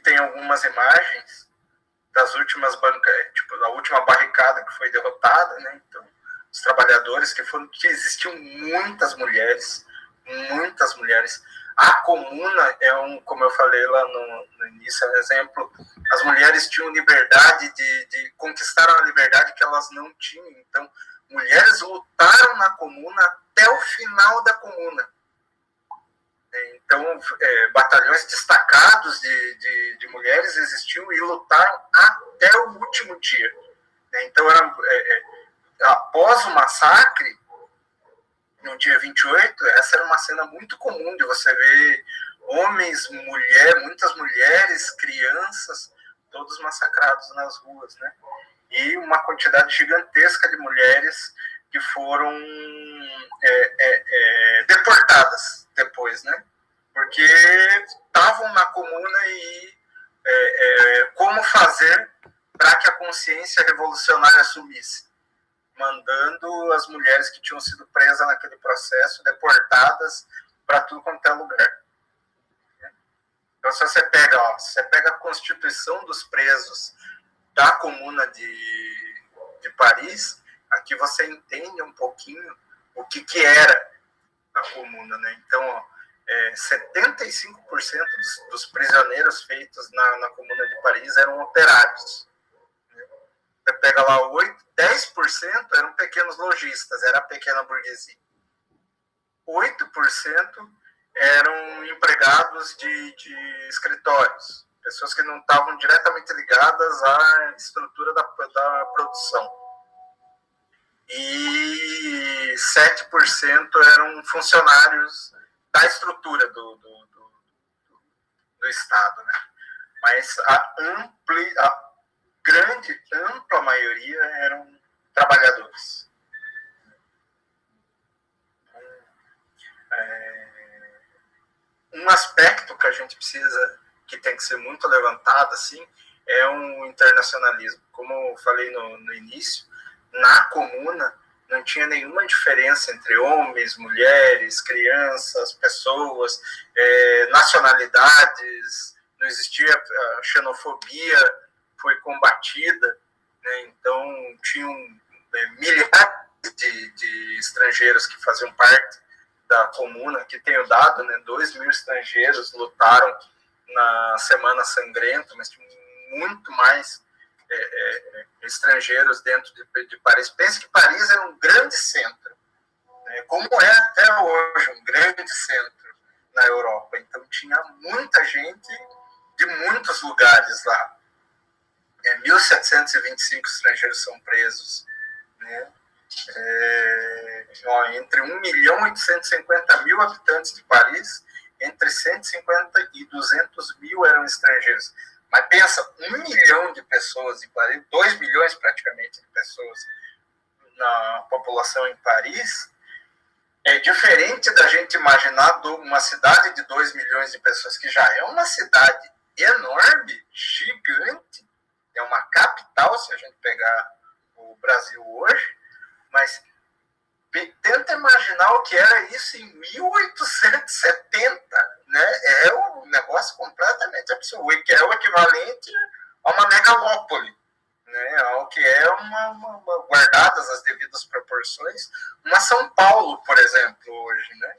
tem algumas imagens das últimas tipo, da última barricada que foi derrotada, né? Então, os trabalhadores que existiam muitas mulheres. A comuna como eu falei lá no início, é um exemplo. As mulheres tinham liberdade de conquistaram a liberdade que elas não tinham. Então, mulheres lutaram na comuna até o final da comuna. Então, batalhões destacados de mulheres existiam e lutaram até o último dia. Então, após o massacre, no dia 28, essa era uma cena muito comum de você ver homens, muitas mulheres, crianças, todos massacrados nas ruas, né? E uma quantidade gigantesca de mulheres que foram deportadas depois, né? Porque estavam na comuna e como fazer para que a consciência revolucionária sumisse, mandando as mulheres que tinham sido presas naquele processo deportadas para tudo quanto é lugar. Então, se você pega a Constituição dos Presos da Comuna de Paris, aqui você entende um pouquinho o que era a comuna, né? Então, 75% dos prisioneiros feitos na Comuna de Paris eram operários. Você pega lá 10% eram pequenos lojistas, era a pequena burguesia. 8% eram empregados de escritórios, pessoas que não estavam diretamente ligadas à estrutura da produção. E 7% eram funcionários da estrutura do Estado, né? Mas a ampla maioria eram trabalhadores. um aspecto que a gente precisa, que tem que ser muito levantado, assim, é um internacionalismo. Como eu falei no início, na comuna não tinha nenhuma diferença entre homens, mulheres, crianças, pessoas, nacionalidades, não existia a xenofobia, foi combatida, né? Então tinham milhares de estrangeiros que faziam parte da comuna, que tenho dado, né, 2.000 estrangeiros lutaram na Semana Sangrenta, mas tinha muito mais estrangeiros dentro de Paris. Pense que Paris é um grande centro, né, como é até hoje um grande centro na Europa. Então tinha muita gente de muitos lugares lá. 1.725 estrangeiros são presos, né? Entre 1.850.000 habitantes de Paris, entre 150 e 200 mil eram estrangeiros. Mas pensa, 1 milhão de pessoas em Paris, 2 milhões praticamente de pessoas na população em Paris, é diferente da gente imaginar uma cidade de 2 milhões de pessoas, que já é uma cidade enorme, gigante, é uma capital, se a gente pegar o Brasil hoje, mas tenta imaginar o que era isso em 1870, né? É um negócio completamente absurdo, que é o equivalente a uma megalópole, né? Ao que é guardadas as devidas proporções, uma São Paulo, por exemplo, hoje, né?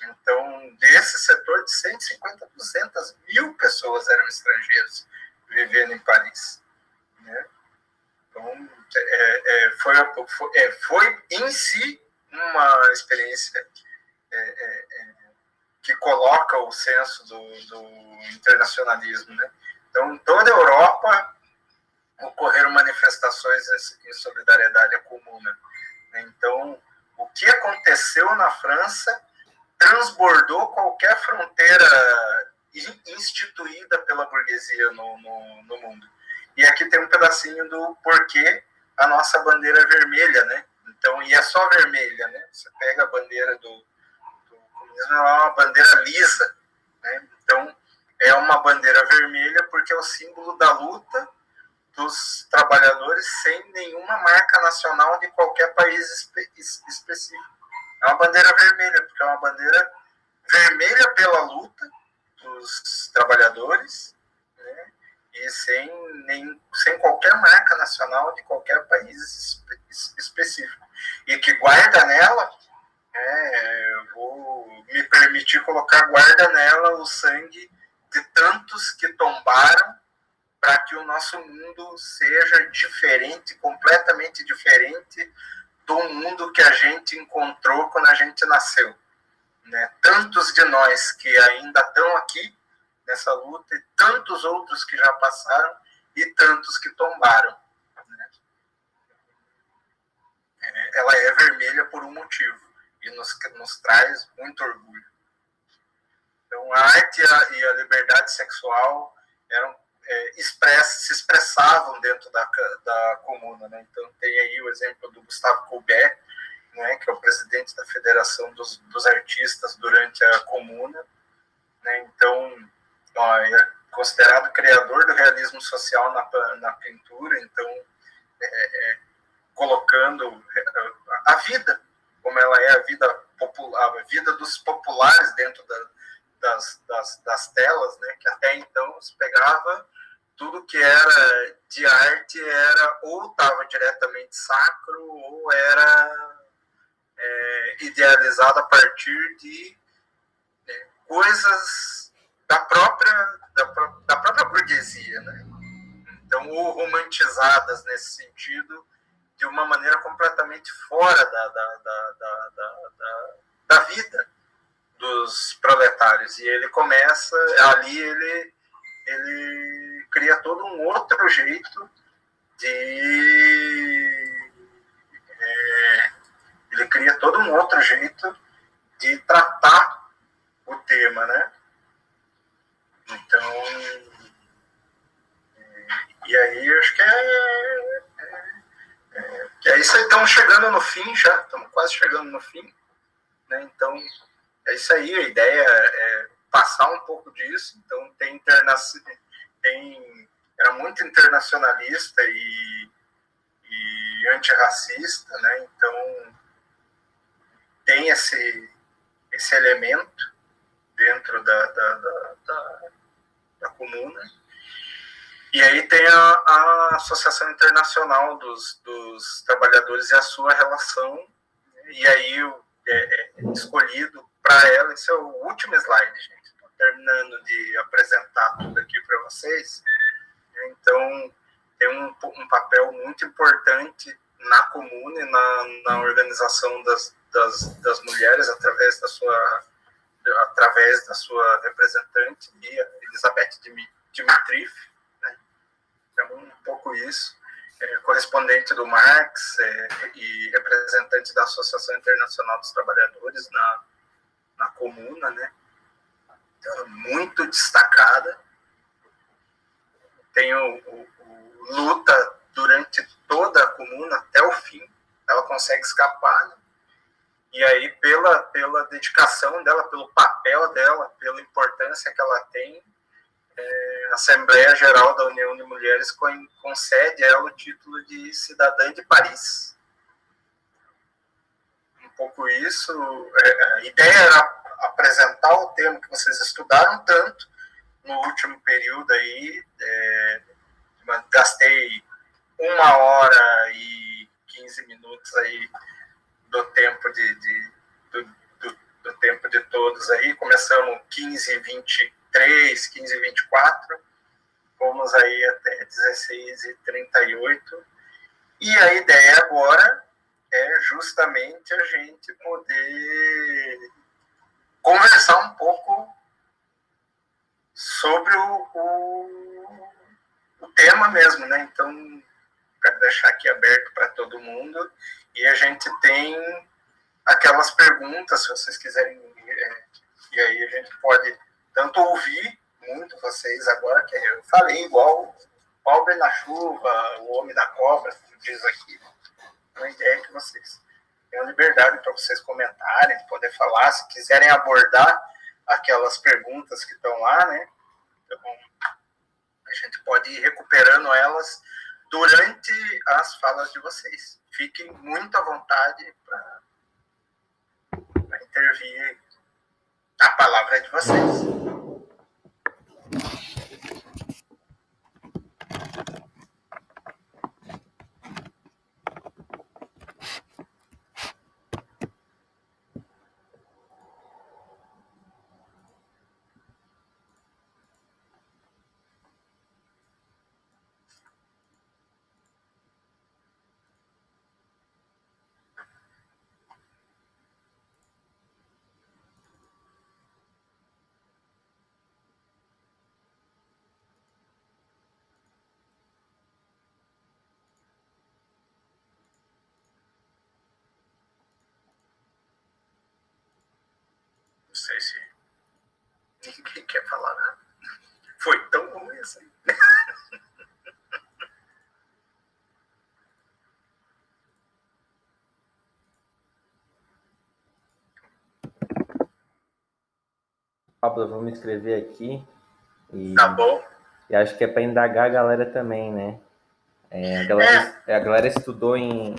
Então, desse setor de 150 a 200 mil pessoas eram estrangeiros vivendo em Paris, né? Então, foi em si uma experiência que coloca o senso do internacionalismo, né? Então, em toda a Europa ocorreram manifestações em solidariedade à comuna. Então, o que aconteceu na França transbordou qualquer fronteira instituída pela burguesia no mundo. E aqui tem um pedacinho do porquê a nossa bandeira é vermelha, né? Então, e é só vermelha, né? Você pega a bandeira do comunismo, é uma bandeira lisa, né? Então, é uma bandeira vermelha porque é o símbolo da luta dos trabalhadores sem nenhuma marca nacional de qualquer país específico. É uma bandeira vermelha, porque é uma bandeira vermelha pela luta dos trabalhadores, né? E sem qualquer marca nacional de qualquer país específico. E que guarda nela, eu vou me permitir colocar, guarda nela o sangue de tantos que tombaram para que o nosso mundo seja diferente, completamente diferente do mundo que a gente encontrou quando a gente nasceu, né? Tantos de nós que ainda estão aqui nessa luta, e tantos outros que já passaram, e tantos que tombaram, né? Ela é vermelha por um motivo, e nos traz muito orgulho. Então, a arte e a liberdade sexual eram se expressavam dentro da comuna, né? Então, tem aí o exemplo do Gustave Courbet, né, que é o presidente da Federação dos Artistas durante a comuna, né? Então, é considerado criador do realismo social na pintura, então, colocando a vida, como ela é, a vida popular, a vida dos populares dentro das telas, né? Que até então se pegava tudo que era de arte, era ou estava diretamente sacro, ou era idealizado a partir de coisas da própria burguesia, né? Então, ou romantizadas nesse sentido, de uma maneira completamente fora da vida dos proletários. E ele começa, ali ele cria todo um outro jeito ele cria todo um outro jeito de tratar o tema, né? Então, e aí eu acho que é isso aí. Estamos chegando no fim já, estamos quase chegando no fim, né? Então, é isso aí. A ideia é passar um pouco disso. Então era muito internacionalista e antirracista, né? Então tem esse elemento dentro da comuna. E aí tem a Associação Internacional dos Trabalhadores e a sua relação. E aí escolhido para ela, esse é o último slide, gente. Estou terminando de apresentar tudo aqui para vocês. Então, tem um papel muito importante na comuna e na organização das mulheres através da sua representante, Elizabeth Dimitrieff, né? Então, um pouco isso. Correspondente do Marx e representante da Associação Internacional dos Trabalhadores na comuna, né? Então, muito destacada. Tem luta durante toda a comuna até o fim. Ela consegue escapar, né? E aí, pela dedicação dela, pelo papel dela, pela importância que ela tem, a Assembleia Geral da União de Mulheres concede a ela o título de cidadã de Paris. Um pouco isso. A ideia era apresentar o tema que vocês estudaram tanto no último período aí. Gastei 1h e 15 minutos aí do tempo do tempo de todos aí. Começamos 15h23, 15h24, fomos aí até 16h38. E a ideia agora é justamente a gente poder conversar um pouco sobre o tema mesmo, né? Então, quero deixar aqui aberto para todo mundo. E a gente tem aquelas perguntas, se vocês quiserem, e aí a gente pode tanto ouvir muito vocês agora, que eu falei igual pobre na chuva, o homem da cobra, como diz aqui. A ideia é que vocês tenham liberdade para vocês comentarem, poder falar, se quiserem abordar aquelas perguntas que estão lá, né? Então, a gente pode ir recuperando elas durante as falas de vocês. Fiquem muito à vontade para intervir. A palavra é de vocês. Não sei se ninguém quer falar nada. Foi tão ruim assim. Pablo, vamos escrever aqui. Tá bom. E acho que é para indagar a galera também, né? A galera estudou em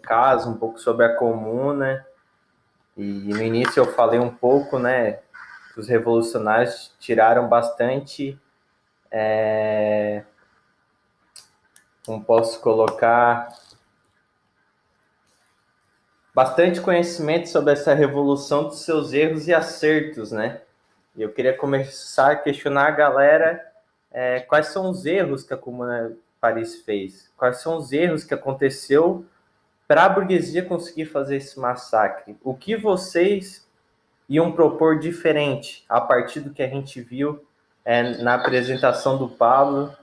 casa um pouco sobre a comuna. E no início eu falei um pouco, né? Que os revolucionários tiraram bastante. Como posso colocar? Bastante conhecimento sobre essa revolução dos seus erros e acertos, né? E eu queria começar a questionar a galera quais são os erros que a Comuna Paris fez, quais são os erros que aconteceu para a burguesia conseguir fazer esse massacre. O que vocês iam propor diferente a partir do que a gente viu na apresentação do Pablo?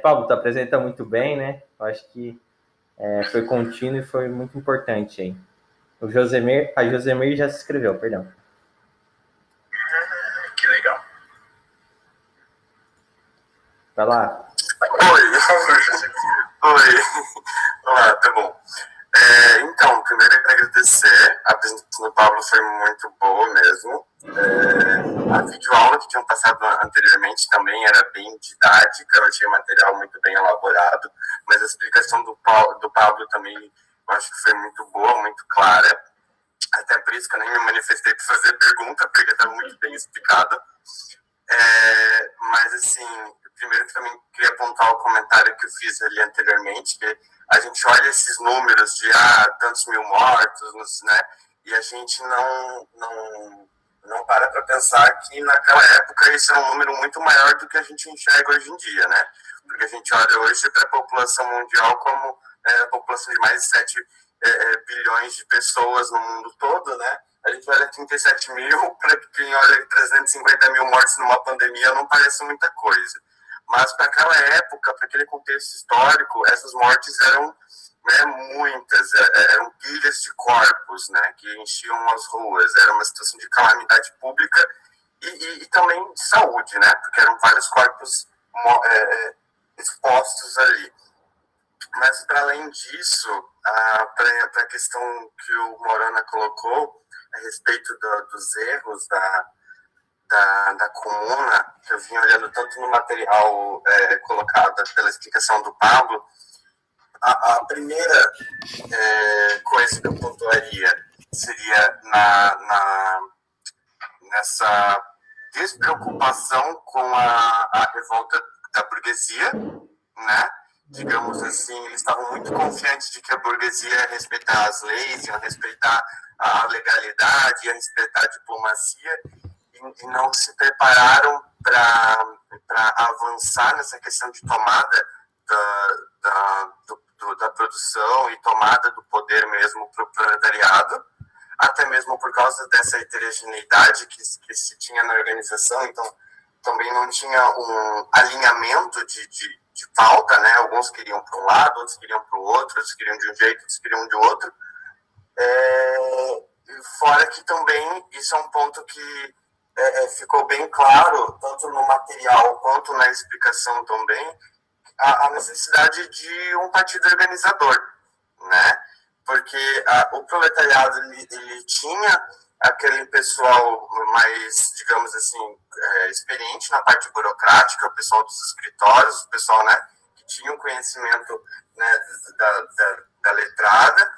Pablo, tu apresenta muito bem, né? Eu acho que foi contínuo e foi muito importante aí. A Josemir já se inscreveu, perdão. Que legal. Vai lá. Oi, por favor, Josemir. Oi. Olá, tá bom. Então, primeiro eu quero agradecer. A apresentação do Pablo foi muito boa mesmo. A videoaula que tinham passado anteriormente também era bem didática, eu achei o material muito bem elaborado, mas a explicação do Pablo também eu acho que foi muito boa, muito clara. Até por isso que eu nem me manifestei para fazer pergunta, porque estava muito bem explicado. Mas, assim, primeiro que também queria apontar o comentário que eu fiz ali anteriormente, que a gente olha esses números de tantos mil mortos, né? E a gente não para pensar que naquela época isso é um número muito maior do que a gente enxerga hoje em dia, né? Porque a gente olha hoje para a população mundial como a população de mais de 7 bilhões de pessoas no mundo todo, né? A gente olha 37 mil, para quem olha 350 mil mortes numa pandemia não parece muita coisa. Mas para aquela época, para aquele contexto histórico, essas mortes eram muitas, eram pilhas de corpos, né, que enchiam as ruas, era uma situação de calamidade pública e também de saúde, né, porque eram vários corpos expostos ali. Mas, para além disso, para a questão que o Morana colocou a respeito dos erros da comuna, que eu vim olhando tanto no material colocado pela explicação do Pablo, a primeira coisa que eu pontuaria seria nessa despreocupação com a revolta da burguesia, né? Digamos assim, eles estavam muito confiantes de que a burguesia ia respeitar as leis, ia respeitar a legalidade, ia respeitar a diplomacia, e não se prepararam para avançar nessa questão de tomada da produção e tomada do poder mesmo para o proletariado, até mesmo por causa dessa heterogeneidade que se tinha na organização. Então também não tinha um alinhamento de pauta, né? Alguns queriam para um lado, outros queriam para o outro, outros queriam de um jeito, outros queriam de outro. Fora que também isso é um ponto que ficou bem claro, tanto no material quanto na explicação também, a necessidade de um partido organizador, né? Porque o proletariado ele tinha aquele pessoal mais, digamos assim, experiente na parte burocrática, o pessoal dos escritórios, o pessoal, né, que tinha um conhecimento, né, da letrada.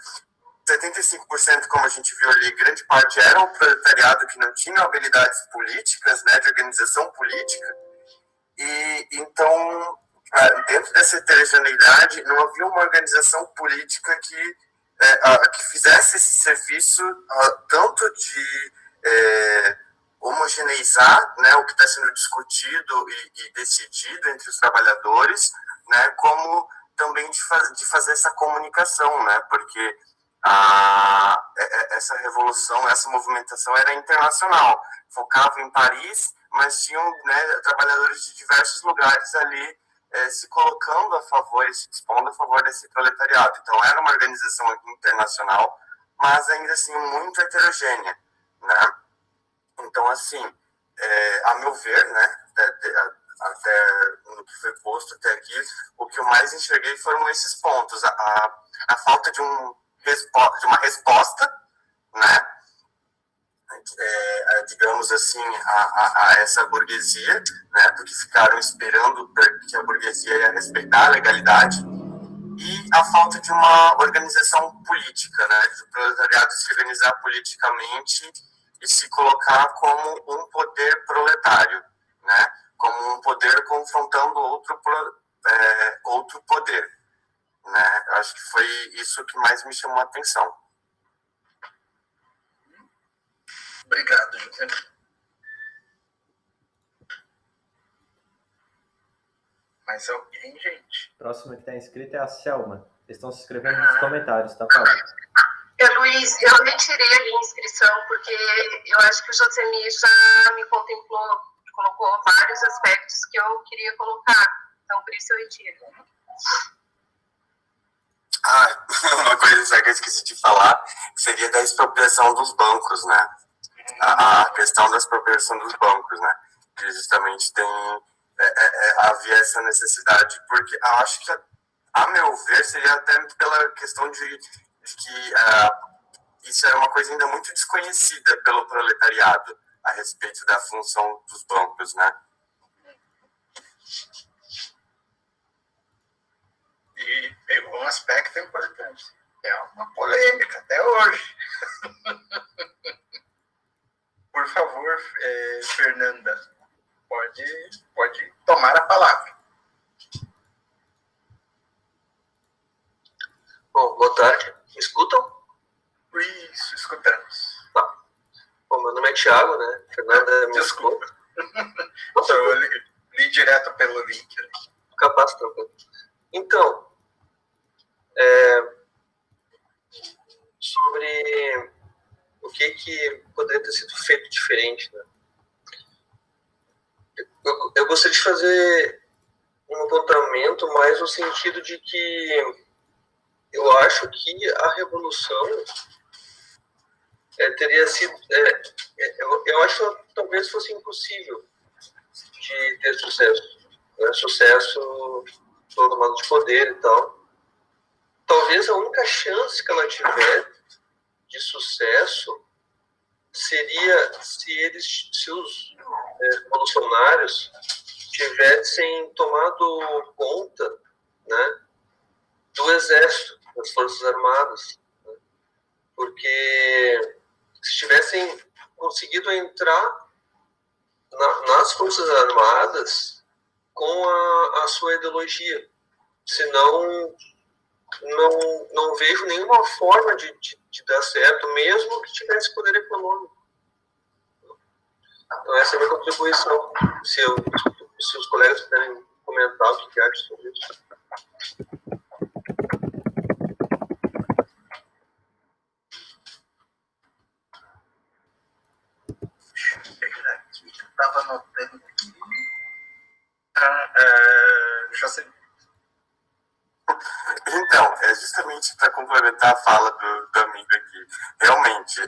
75%, como a gente viu ali, grande parte era o proletariado que não tinha habilidades políticas, né, de organização política. E então, dentro dessa heterogeneidade, não havia uma organização política que fizesse esse serviço tanto de homogeneizar, né, o que está sendo discutido e decidido entre os trabalhadores, né, como também de fazer essa comunicação, né, porque essa revolução, essa movimentação era internacional, focava em Paris, mas tinham, né, trabalhadores de diversos lugares ali se colocando a favor e se dispondo a favor desse proletariado. Então era uma organização internacional, mas ainda assim muito heterogênea, né? Então, assim, a meu ver, né, até no que foi posto até aqui, o que eu mais enxerguei foram esses pontos, a falta de uma resposta, né, digamos assim, a essa burguesia, né, porque ficaram esperando que a burguesia ia respeitar a legalidade, e a falta de uma organização política, né, de o proletariado se organizar politicamente e se colocar como um poder proletário, né, como um poder confrontando outro poder, né. Eu acho que foi isso que mais me chamou a atenção. Obrigado, José. Mais alguém, gente? Próxima que está inscrita é a Selma. Eles estão se inscrevendo nos comentários, tá, Paulo? Luiz, eu retirei ali a inscrição porque eu acho que o Josemi já me contemplou, colocou vários aspectos que eu queria colocar. Então, por isso eu retiro. Uma coisa que eu esqueci de falar seria da expropriação dos bancos, né? A questão da expropriação dos bancos, né? Que justamente havia essa necessidade, porque acho que, a meu ver, seria até pela questão de que isso era uma coisa ainda muito desconhecida pelo proletariado a respeito da função dos bancos, né? E pegou um aspecto importante. É uma polêmica até hoje. Por favor, Fernanda, pode tomar a palavra. Bom, boa tarde. Me escutam? Isso, escutamos. Tá. Bom, meu nome é Thiago, né? Fernanda, desculpa. Eu li direto pelo link. Capaz, tranquilo. Então, sobre o que poderia ter sido feito diferente, né? Eu gostaria de fazer um apontamento mais no sentido de que eu acho que a revolução teria sido... eu acho que talvez fosse impossível de ter sucesso. Né? Sucesso todo modo de poder e tal. Talvez a única chance que ela tiver de sucesso seria se os revolucionários tivessem tomado conta, né, do exército, das forças armadas, né? Porque se tivessem conseguido entrar nas forças armadas com a sua ideologia, senão não vejo nenhuma forma de dar certo, mesmo que tivesse poder econômico. Então essa é a minha contribuição. Se os colegas puderem comentar o que acham sobre isso. Eu estava anotando aqui. José. Então, justamente para complementar a fala do amigo aqui, realmente,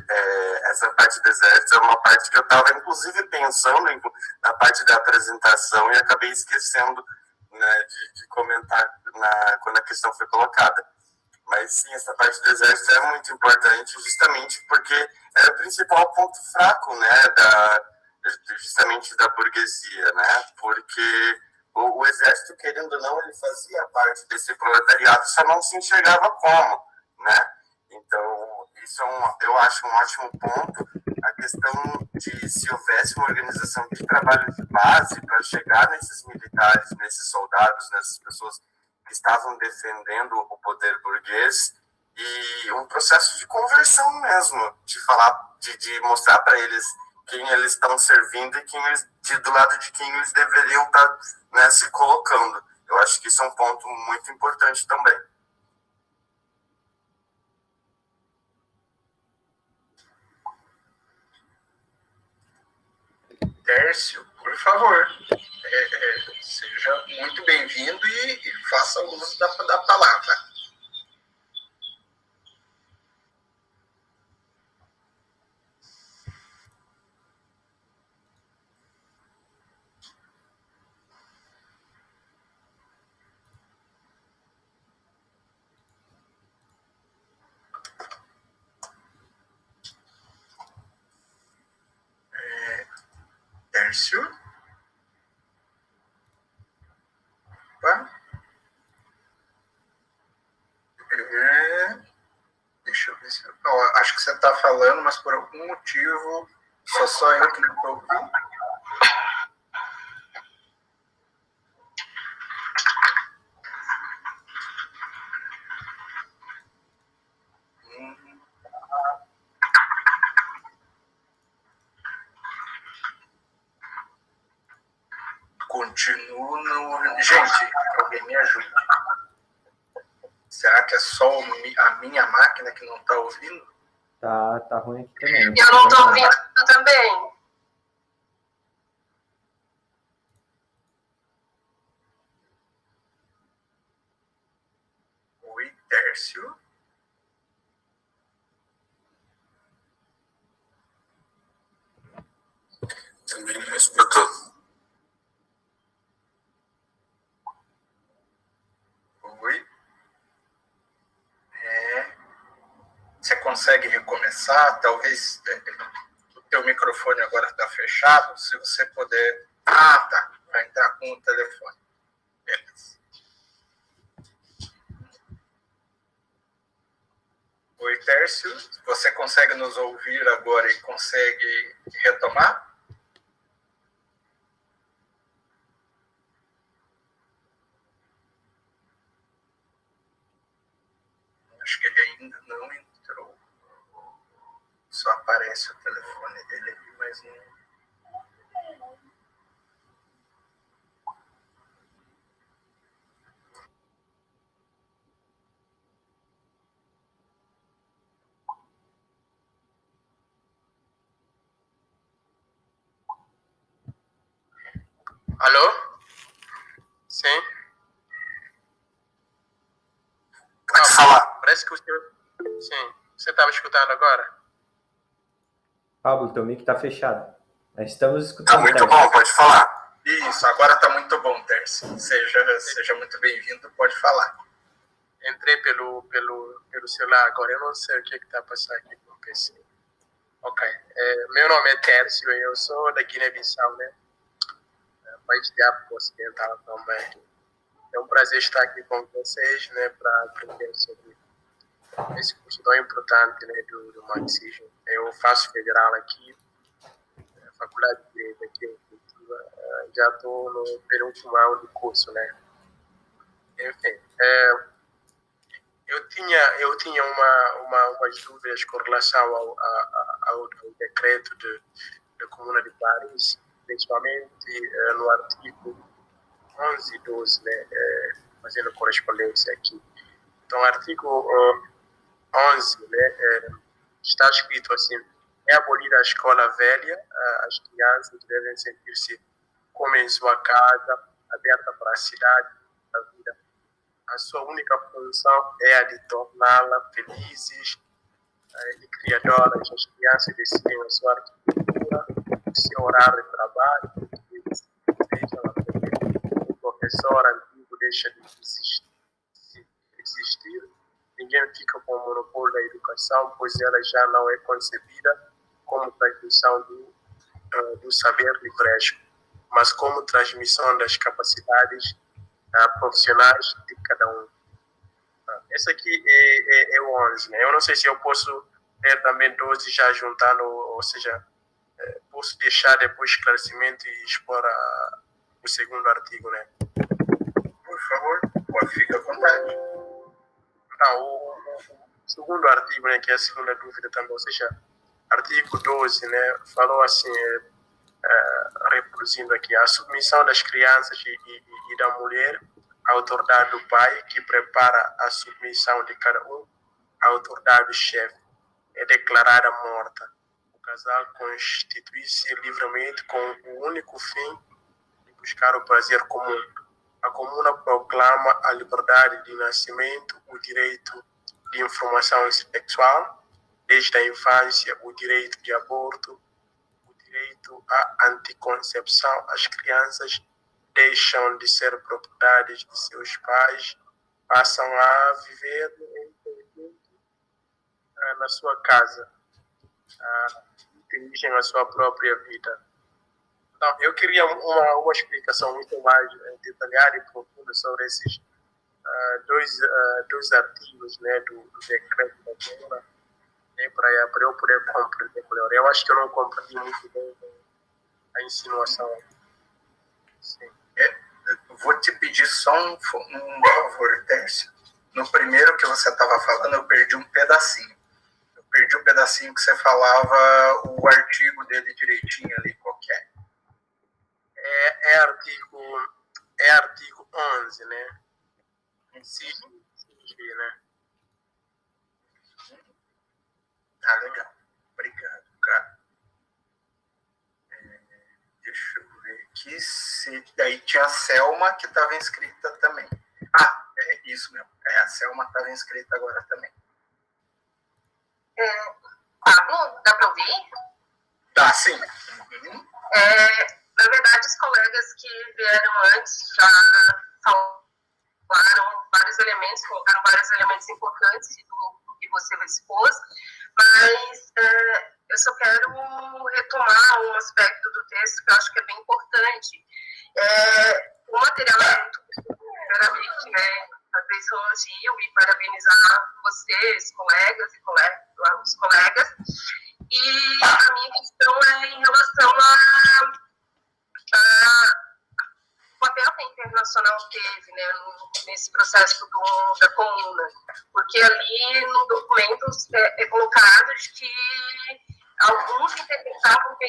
essa parte do exército é uma parte que eu estava, inclusive, pensando na parte da apresentação e acabei esquecendo, né, de comentar quando a questão foi colocada. Mas sim, essa parte do exército é muito importante, justamente porque é o principal ponto fraco, né, justamente da burguesia, né, porque o exército, querendo ou não, ele fazia parte desse proletariado, só não se enxergava como, né? Então, isso eu acho um ótimo ponto, a questão de se houvesse uma organização de trabalho de base para chegar nesses militares, nesses soldados, nessas pessoas que estavam defendendo o poder burguês, e um processo de conversão mesmo, de falar, de mostrar para eles quem eles estão servindo e do lado de quem eles deveriam estar, né, se colocando. Eu acho que isso é um ponto muito importante também. Tércio, por favor, seja muito bem-vindo e faça uso da palavra. Tércio? Opa. Deixa eu ver se... acho que você está falando, mas por algum motivo só eu que não estou ouvindo. Continuo no... Gente, alguém me ajuda. Será que é só a minha máquina que não está ouvindo? Tá ruim aqui também. Eu não estou ouvindo também. Oi, Tércio. Também não escutou. Oi. consegue recomeçar? Talvez o teu microfone agora está fechado. Se você puder... Ah, tá. Vai entrar com o telefone. Beleza. Oi, Tércio. Você consegue nos ouvir agora e consegue retomar? Acho que ele ainda não entrou. Só aparece o telefone dele aqui, mas não... Alô? Sim? Pode falar. Parece que o senhor... Sim. Você estava escutando agora? Pablo, teu mic tá fechado. Mas estamos Tá escutando. muito Tércio. bom, pode falar. Isso, agora está muito bom, Tércio. Seja muito bem-vindo, pode falar. Entrei pelo celular agora, eu não sei o que está passando aqui com o PC. Ok. Meu nome é Tércio, eu sou da Guiné-Bissau, né? País de África Ocidental também. É um prazer estar aqui com vocês, né, para aprender sobre esse curso tão importante, né, do marxismo. Eu faço federal aqui, Faculdade de Direito aqui em Curitiba. Já estou no penúltimo ano do curso, né? Enfim, eu tinha umas dúvidas com relação ao decreto da Comuna de Paris, principalmente no artigo 11 e 12, né, fazendo correspondência aqui. Então, artigo 11, né, está escrito assim: é abolida a escola velha, as crianças devem sentir-se como em sua casa, aberta para a cidade, a vida. A sua única função é a de torná-la felizes e criadoras. As crianças decidem a sua arquitetura, o seu horário de trabalho, o professor antigo deixa de existir. Ninguém fica com o monopólio da educação, pois ela já não é concebida como transmissão do saber livresco, mas como transmissão das capacidades profissionais de cada um. Esse aqui é o 11, né? Eu não sei se eu posso ler também 12 já juntando, ou seja, posso deixar depois esclarecimento e expor o segundo artigo, né? Por favor, pode ficar à vontade. Então, o segundo artigo, né, que é a segunda dúvida também, ou seja, artigo 12, né, falou assim, reproduzindo aqui: a submissão das crianças e da mulher à autoridade do pai, que prepara a submissão de cada um à autoridade do chefe, é declarada morta. O casal constitui-se livremente com o único fim de buscar o prazer comum. A Comuna proclama a liberdade de nascimento, o direito de informação sexual, desde a infância, o direito de aborto, o direito à anticoncepção. As crianças deixam de ser propriedades de seus pais, passam a viver em conjunto na sua casa, dirigem a sua própria vida. Então, eu queria uma explicação muito mais detalhada e profunda sobre esses dois artigos, né, do decreto da Câmara, né, para eu poder compreender melhor. Eu acho que eu não compreendi muito bem a insinuação. Sim. Vou te pedir só um favor, Tércio. No primeiro que você estava falando, eu perdi um pedacinho. Eu perdi o pedacinho que você falava o artigo dele direitinho ali, qualquer. É artigo 11, né? Sim, né? Ah, legal. Obrigado, cara. Deixa eu ver aqui. Daí tinha a Selma, que estava inscrita também. Ah, é isso mesmo. A Selma estava inscrita agora também. Pablo, dá para ouvir? Tá, sim. Uhum. Na verdade, os colegas que vieram antes já falaram vários elementos, colocaram vários elementos importantes do que você expôs, Mas eu só quero retomar um aspecto do texto que eu acho que é bem importante. O material é muito bom, primeiramente, né? Fazer esse elogio e parabenizar vocês, colegas e os colegas. E a minha questão é em relação o papel que a Internacional teve, né, nesse processo da comuna, porque ali no documento é colocado de que alguns interpretavam que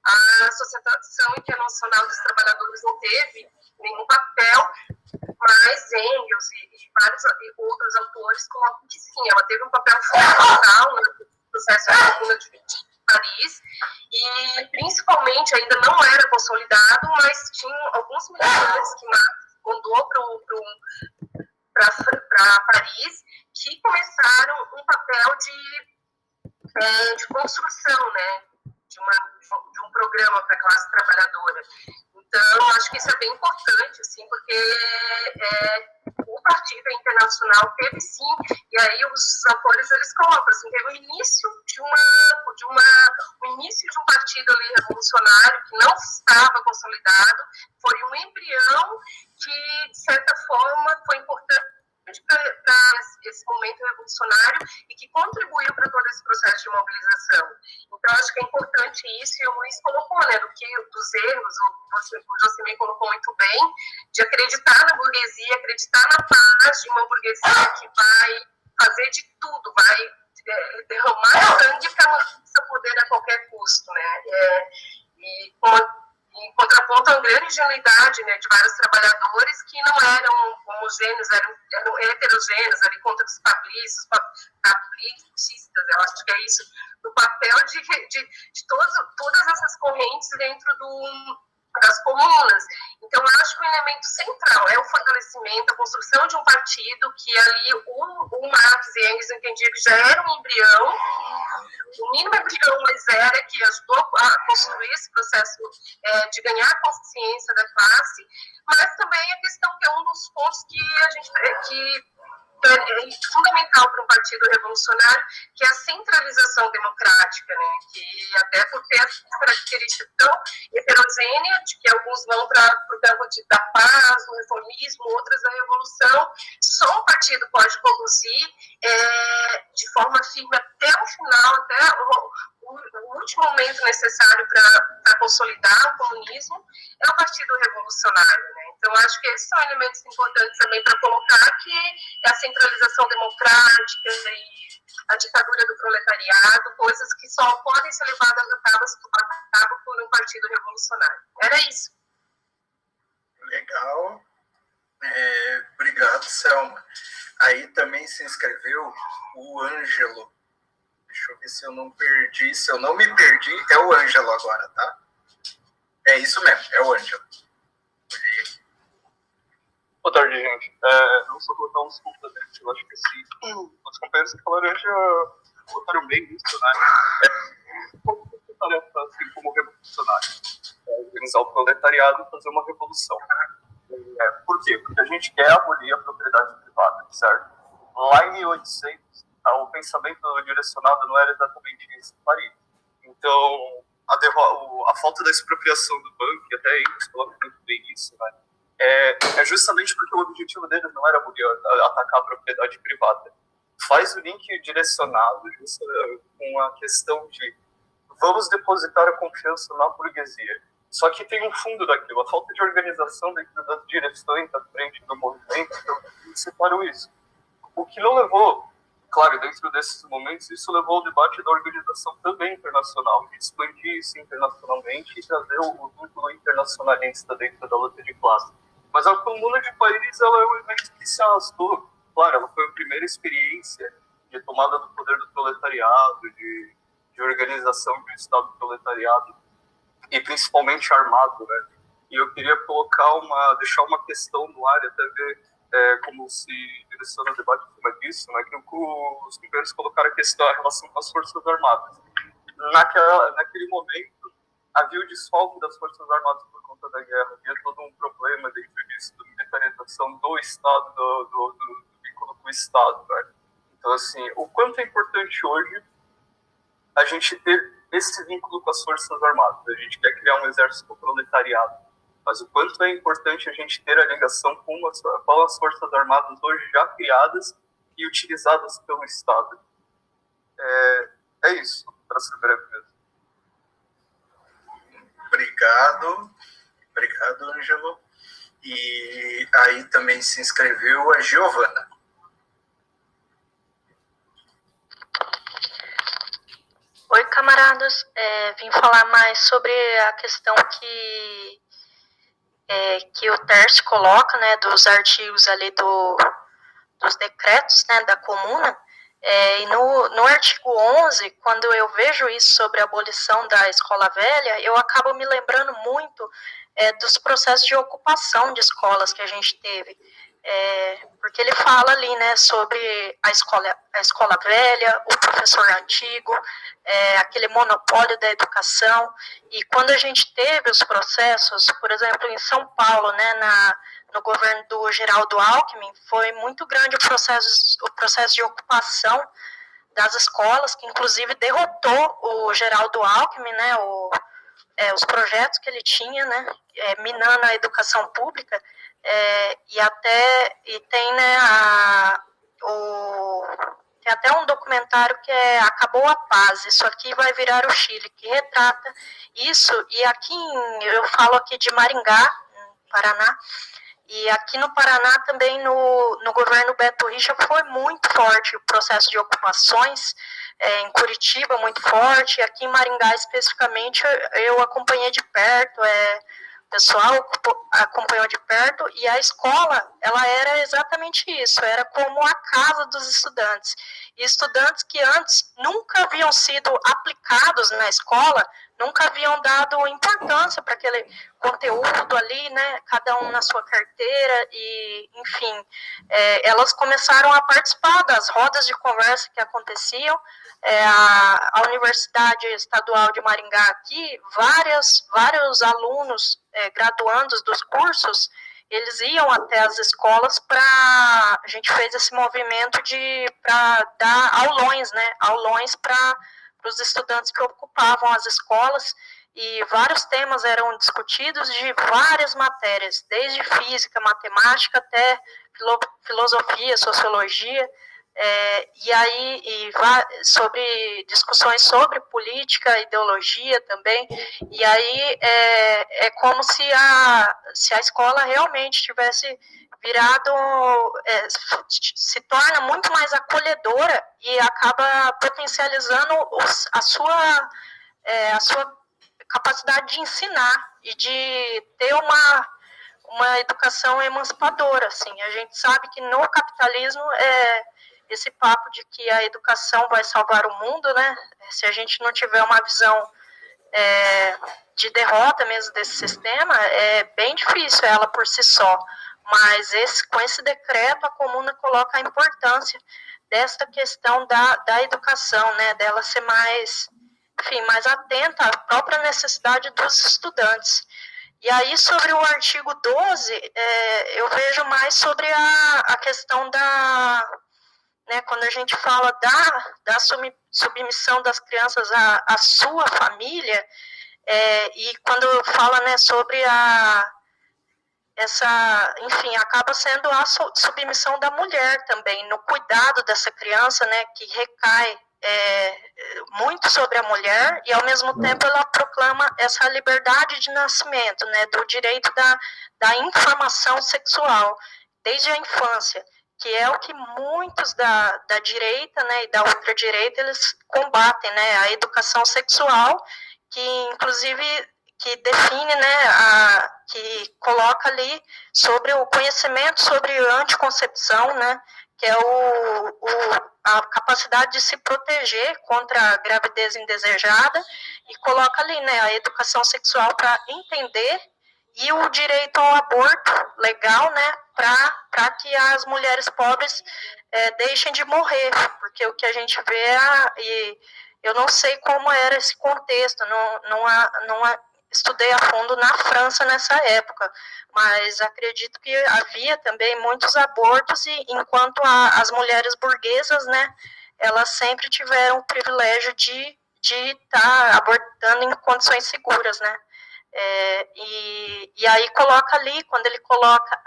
a Associação Internacional dos Trabalhadores não teve nenhum papel, mas Engels e vários outros autores colocam que sim, ela teve um papel fundamental no processo da comuna de Paris, e principalmente ainda não era consolidado, mas tinham alguns militantes que Marx mandou para Paris, que começaram um papel de construção, né, de um programa para a classe trabalhadora. Então, acho que isso é bem importante, assim, porque o Partido Internacional teve, sim, e aí os autores, eles colocam, assim, teve o início de um partido ali revolucionário que não estava consolidado, foi um embrião que, de certa forma, foi importante para esse momento revolucionário e que contribuiu para todo esse processo de mobilização. Então, acho que é importante isso, e o Luiz colocou, né, dos erros, o Josemir colocou muito bem, de acreditar na burguesia, acreditar na paz de uma burguesia que vai fazer de tudo, vai derramar sangue para manter seu poder a qualquer custo, né, em contraponto a uma grande ingenuidade, né, de vários trabalhadores que não eram homogêneos, eram heterogêneos, ali contra os capricistas, eu acho que é isso, do papel de todas essas correntes dentro das comunas. Então, eu acho que o elemento central é o fortalecimento, a construção de um partido que ali o Marx e Engels entendiam que já era um embrião, o mínimo embrião, mas era que ajudou a construir esse processo de ganhar consciência da classe, mas também a questão que é um dos pontos que a gente é fundamental para um partido revolucionário, que é a centralização democrática, né? Que até por ter essa característica tão heterogênea, de que alguns vão para o campo da paz, do reformismo, outras da revolução, só um partido pode conduzir de forma firme até o final, até o último momento necessário para consolidar o comunismo, é o Partido Revolucionário, né? Então, acho que esses são elementos importantes também para colocar, que é a centralização democrática e a ditadura do proletariado, coisas que só podem ser levadas a cabo por um partido revolucionário. Era isso. Legal. Obrigado, Selma. Aí também se inscreveu o Ângelo. Deixa eu ver se eu não perdi. Se eu não me perdi, é o Ângelo agora, tá? É isso mesmo, é o Ângelo. Olhei aqui. Boa tarde, gente. Não só colocar uns complementos, eu acho que assim, os companheiros que falaram já colocaram bem isso, né? Qual é a tarefa, assim, como revolucionário? Organizar o proletariado e fazer uma revolução. Por quê? Porque a gente quer abolir a propriedade privada, certo? Lá em 1800, o pensamento direcionado não era exatamente isso que faria. Então, a falta da expropriação do banco, e até eles colocam muito bem isso, né? É justamente porque o objetivo deles não era atacar a propriedade privada. Faz o link direcionado com a questão de vamos depositar a confiança na burguesia. Só que tem um fundo daquilo, a falta de organização dentro das direções da frente do movimento, então separou isso. O que não levou, claro, dentro desses momentos, isso levou ao debate da organização também internacional, de expandir isso internacionalmente e trazer o vínculo internacionalista dentro da luta de classe. Mas a Comuna de Paris, ela é um evento que se arrastou. Claro, ela foi a primeira experiência de tomada do poder do proletariado, de organização de um Estado proletariado, e principalmente armado, né? E eu queria deixar uma questão no ar, até ver como se direciona o debate em cima disso, né? Que os companheiros colocaram a relação com as Forças Armadas. Naquele momento, havia o desfalque das Forças Armadas por conta da guerra, havia todo um problema dentro disso, da militarização do Estado, do vínculo com o Estado, né? Então, assim, o quanto é importante hoje a gente ter esse vínculo com as Forças Armadas. A gente quer criar um exército proletariado, mas o quanto é importante a gente ter a ligação com as Forças Armadas hoje já criadas e utilizadas pelo Estado. É isso, para ser breve mesmo. Obrigado, Ângelo. E aí também se inscreveu a Giovana. Oi, camaradas. Vim falar mais sobre a questão que o Tércio coloca, né, dos artigos ali dos decretos, né, da comuna. E no artigo 11, quando eu vejo isso sobre a abolição da escola velha, eu acabo me lembrando muito dos processos de ocupação de escolas que a gente teve. Porque ele fala ali, né, sobre a escola velha, o professor antigo, aquele monopólio da educação. E quando a gente teve os processos, por exemplo, em São Paulo, né, no governo do Geraldo Alckmin, foi muito grande o processo de ocupação das escolas, que inclusive derrotou o Geraldo Alckmin, né, os projetos que ele tinha, né, minando a educação pública. E tem, né, tem até um documentário que Acabou a Paz, isso aqui vai virar o Chile, que retrata isso. E aqui eu falo aqui de Maringá, Paraná, e aqui no Paraná também no governo Beto Richa foi muito forte o processo de ocupações, em Curitiba muito forte, aqui em Maringá especificamente eu acompanhei de perto, o pessoal acompanhou de perto, e a escola, ela era exatamente isso, era como a casa dos estudantes. E estudantes que antes nunca haviam sido aplicados na escola, nunca haviam dado importância para aquele conteúdo ali, né, cada um na sua carteira, e, enfim, elas começaram a participar das rodas de conversa que aconteciam. A Universidade Estadual de Maringá aqui, vários alunos graduandos dos cursos, eles iam até as escolas a gente fez esse movimento para dar aulões, né, para os estudantes que ocupavam as escolas, e vários temas eram discutidos de várias matérias, desde física, matemática, até filosofia, sociologia, sobre discussões sobre política, ideologia também, e aí é como se a escola realmente tivesse virado, se torna muito mais acolhedora e acaba potencializando a sua capacidade de ensinar e de ter uma educação emancipadora, assim. A gente sabe que no capitalismo esse papo de que a educação vai salvar o mundo, né? Se a gente não tiver uma visão de derrota mesmo desse sistema, é bem difícil ela por si só. Mas com esse decreto, a comuna coloca a importância dessa questão da educação, né? Dela ser mais atenta à própria necessidade dos estudantes. E aí, sobre o artigo 12, eu vejo mais sobre a questão né, quando a gente fala da submissão das crianças à sua família, e quando fala, né, sobre acaba sendo a submissão da mulher também, no cuidado dessa criança, né, que recai muito sobre a mulher, e ao mesmo tempo ela proclama essa liberdade de nascimento, né, do direito da informação sexual, desde a infância, que é o que muitos da direita, né, e da ultradireita, eles combatem, né, a educação sexual, que inclusive que define, né, que coloca ali sobre o conhecimento sobre anticoncepção, né, que é a capacidade de se proteger contra a gravidez indesejada, e coloca ali, né, a educação sexual para entender, e o direito ao aborto legal, né, para que as mulheres pobres deixem de morrer, porque o que a gente vê e eu não sei como era esse contexto, estudei a fundo na França nessa época, mas acredito que havia também muitos abortos, e enquanto as mulheres burguesas, né, elas sempre tiveram o privilégio de estar abortando em condições seguras, né. E aí coloca ali, quando ele coloca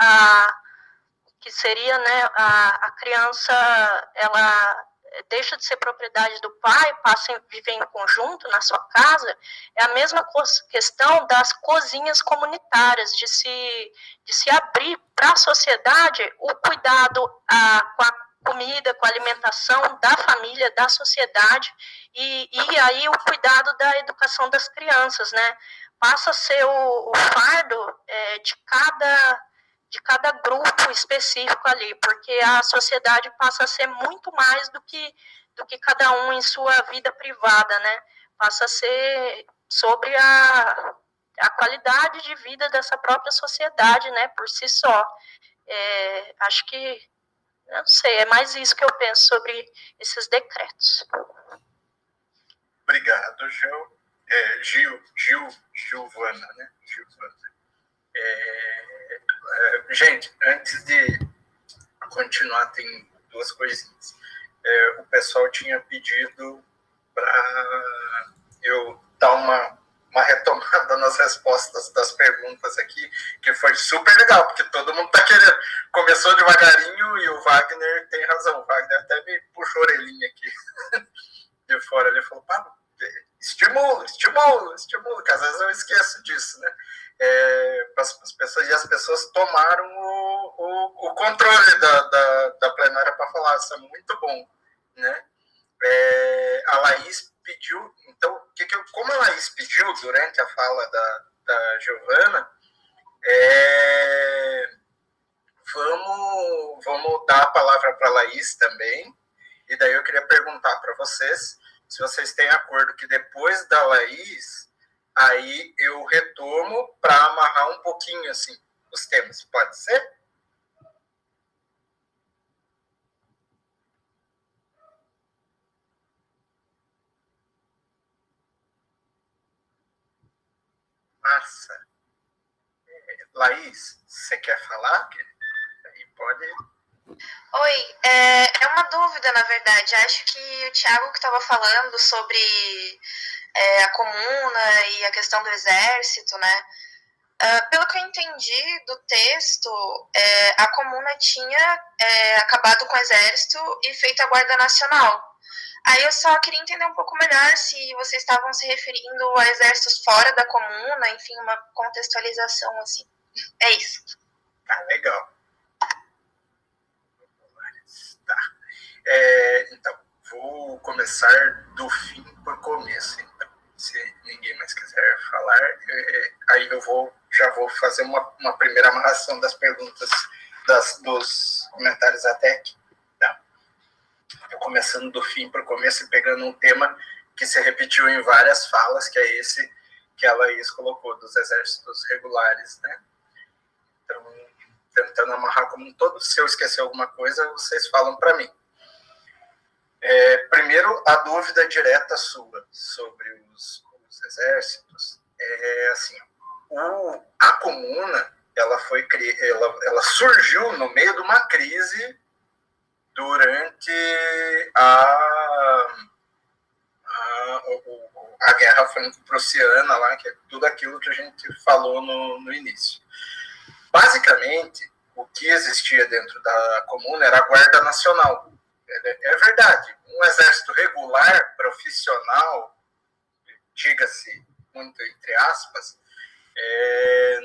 que seria, né, a criança, ela deixa de ser propriedade do pai, passa a viver em conjunto na sua casa, é a mesma questão das cozinhas comunitárias, de se abrir para a sociedade o cuidado com a comida, com a alimentação da família, da sociedade, e aí o cuidado da educação das crianças, né? Passa a ser o fardo de cada grupo específico ali, porque a sociedade passa a ser muito mais do que cada um em sua vida privada, né? Passa a ser sobre a qualidade de vida dessa própria sociedade, né, por si só. Acho que, não sei, é mais isso que eu penso sobre esses decretos. Obrigado, Gilvana, né? Gilvana. Gente, antes de continuar, tem duas coisinhas. O pessoal tinha pedido para eu dar uma retomada nas respostas das perguntas aqui, que foi super legal, porque todo mundo está querendo. Começou devagarinho e o Wagner tem razão. O Wagner até me puxou a orelhinha aqui de fora. Ele falou, Pablo, estimula, que às vezes eu esqueço disso, né? As pessoas tomaram o controle da plenária para falar, isso é muito bom, né? A Laís pediu, então, como a Laís pediu durante a fala da Giovana, vamos dar a palavra para a Laís também, e daí eu queria perguntar para vocês se vocês têm acordo que depois da Laís, aí eu retomo para amarrar um pouquinho assim os temas. Pode ser? Massa. Laís, você quer falar? Aí pode. Oi, é uma dúvida, na verdade. Acho que o Thiago que estava falando sobre a comuna e a questão do exército, né? Pelo que eu entendi do texto, a comuna tinha acabado com o exército e feito a Guarda Nacional. Aí eu só queria entender um pouco melhor se vocês estavam se referindo a exércitos fora da comuna, enfim, uma contextualização assim. É isso. Tá, legal. Tá. Então, vou começar do fim por começo, então. Se ninguém mais quiser falar, aí eu já vou fazer uma primeira amarração das perguntas, dos comentários até aqui. Tá. Eu começando do fim para o começo e pegando um tema que se repetiu em várias falas, que é esse que a Laís colocou, dos exércitos regulares, né? Então, tentando amarrar como um todo, se eu esquecer alguma coisa, vocês falam para mim. Primeiro, a dúvida direta sua sobre os exércitos é assim, a comuna, ela surgiu no meio de uma crise durante a Guerra Franco-Prussiana, lá, que é tudo aquilo que a gente falou no início. Basicamente, o que existia dentro da comuna era a Guarda Nacional. É verdade, um exército regular, profissional, diga-se muito entre aspas,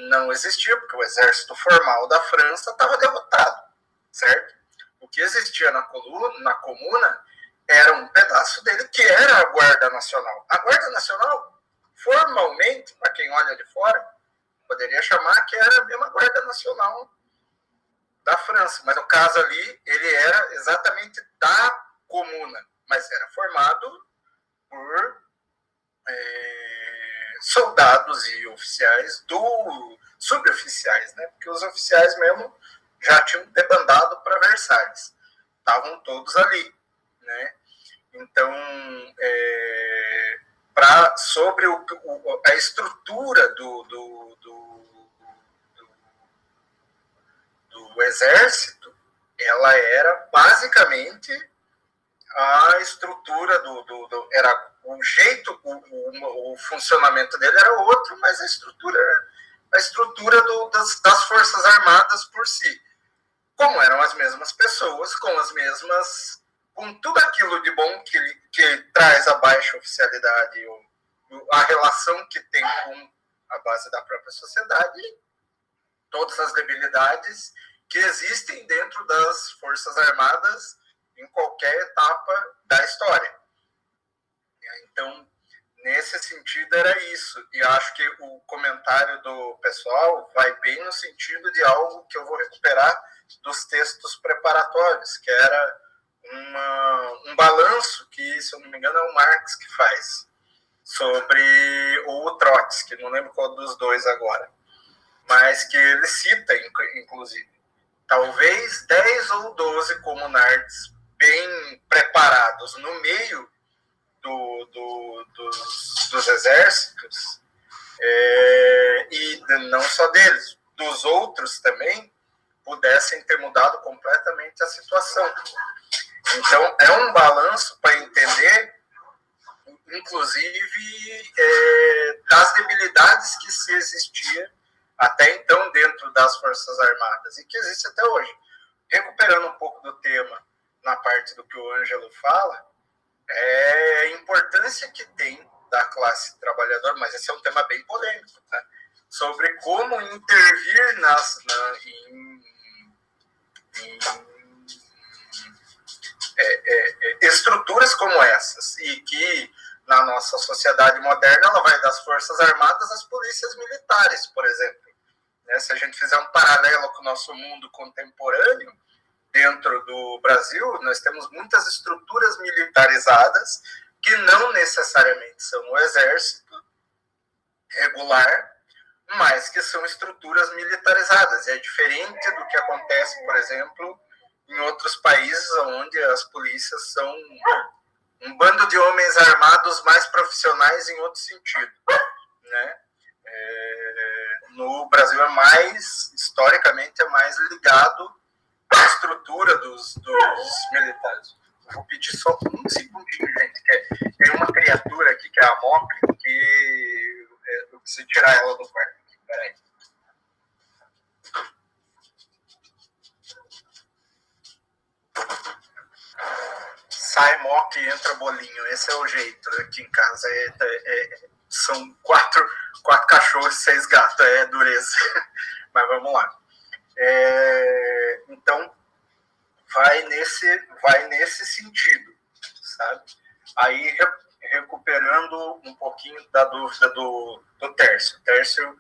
não existia, porque o exército formal da França estava derrotado, certo? O que existia na comuna era um pedaço dele que era a Guarda Nacional. A Guarda Nacional, formalmente, para quem olha de fora, poderia chamar que era a mesma Guarda Nacional da França, mas no caso ali, ele era exatamente da comuna, mas era formado por soldados e oficiais suboficiais, né? Porque os oficiais mesmo já tinham debandado para Versalhes, estavam todos ali, né? Então, sobre a estrutura do exército. Ela era basicamente a estrutura era o jeito, o funcionamento dele era outro, mas a estrutura das Forças Armadas por si. Como eram as mesmas pessoas, com tudo aquilo de bom que traz a baixa oficialidade, a relação que tem com a base da própria sociedade, todas as debilidades que existem dentro das Forças Armadas em qualquer etapa da história. Então, nesse sentido, era isso. E acho que o comentário do pessoal vai bem no sentido de algo que eu vou recuperar dos textos preparatórios, que era um balanço que, se eu não me engano, é o Marx que faz, ou o Trotsky, não lembro qual dos dois agora, mas que ele cita, inclusive, talvez 10 ou 12 comunards bem preparados no meio dos exércitos, e não só deles, dos outros também, pudessem ter mudado completamente a situação. Então, é um balanço para entender, inclusive, das debilidades que se existia até então dentro das Forças Armadas, e que existe até hoje. Recuperando um pouco do tema na parte do que o Ângelo fala, é a importância que tem da classe trabalhadora, mas esse é um tema bem polêmico, tá? Sobre como intervir estruturas como essas, e que na nossa sociedade moderna ela vai das Forças Armadas às polícias militares, por exemplo. Se a gente fizer um paralelo com o nosso mundo contemporâneo, dentro do Brasil, nós temos muitas estruturas militarizadas que não necessariamente são o exército regular, mas que são estruturas militarizadas. E é diferente do que acontece, por exemplo, em outros países onde as polícias são um bando de homens armados mais profissionais em outro sentido, né? No Brasil historicamente é mais ligado à estrutura dos militares. Vou pedir só um segundinho, gente, que tem uma criatura aqui, que é a Moca, que eu preciso tirar ela do quarto. Peraí. Sai Moca e entra Bolinho. Esse é o jeito aqui em casa. São quatro cachorros e 6 gatos. É dureza. Mas vamos lá. Então, vai nesse sentido, sabe? Aí, recuperando um pouquinho da dúvida do Tércio. Tércio,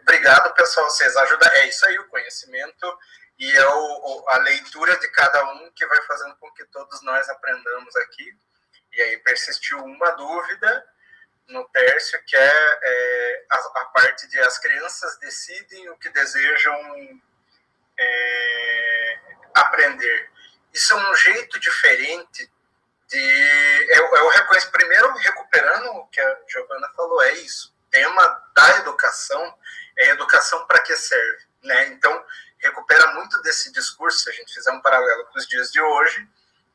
obrigado, pessoal. Vocês ajudam. É isso aí, o conhecimento e a leitura de cada um que vai fazendo com que todos nós aprendamos aqui. E aí persistiu uma dúvida no Tércio, que é a parte de as crianças decidem o que desejam aprender. Isso é um jeito diferente eu reconheço, primeiro, recuperando o que a Giovana falou, é isso. O tema da educação é educação para que serve, né? Então, recupera muito desse discurso, se a gente fizer um paralelo com os dias de hoje,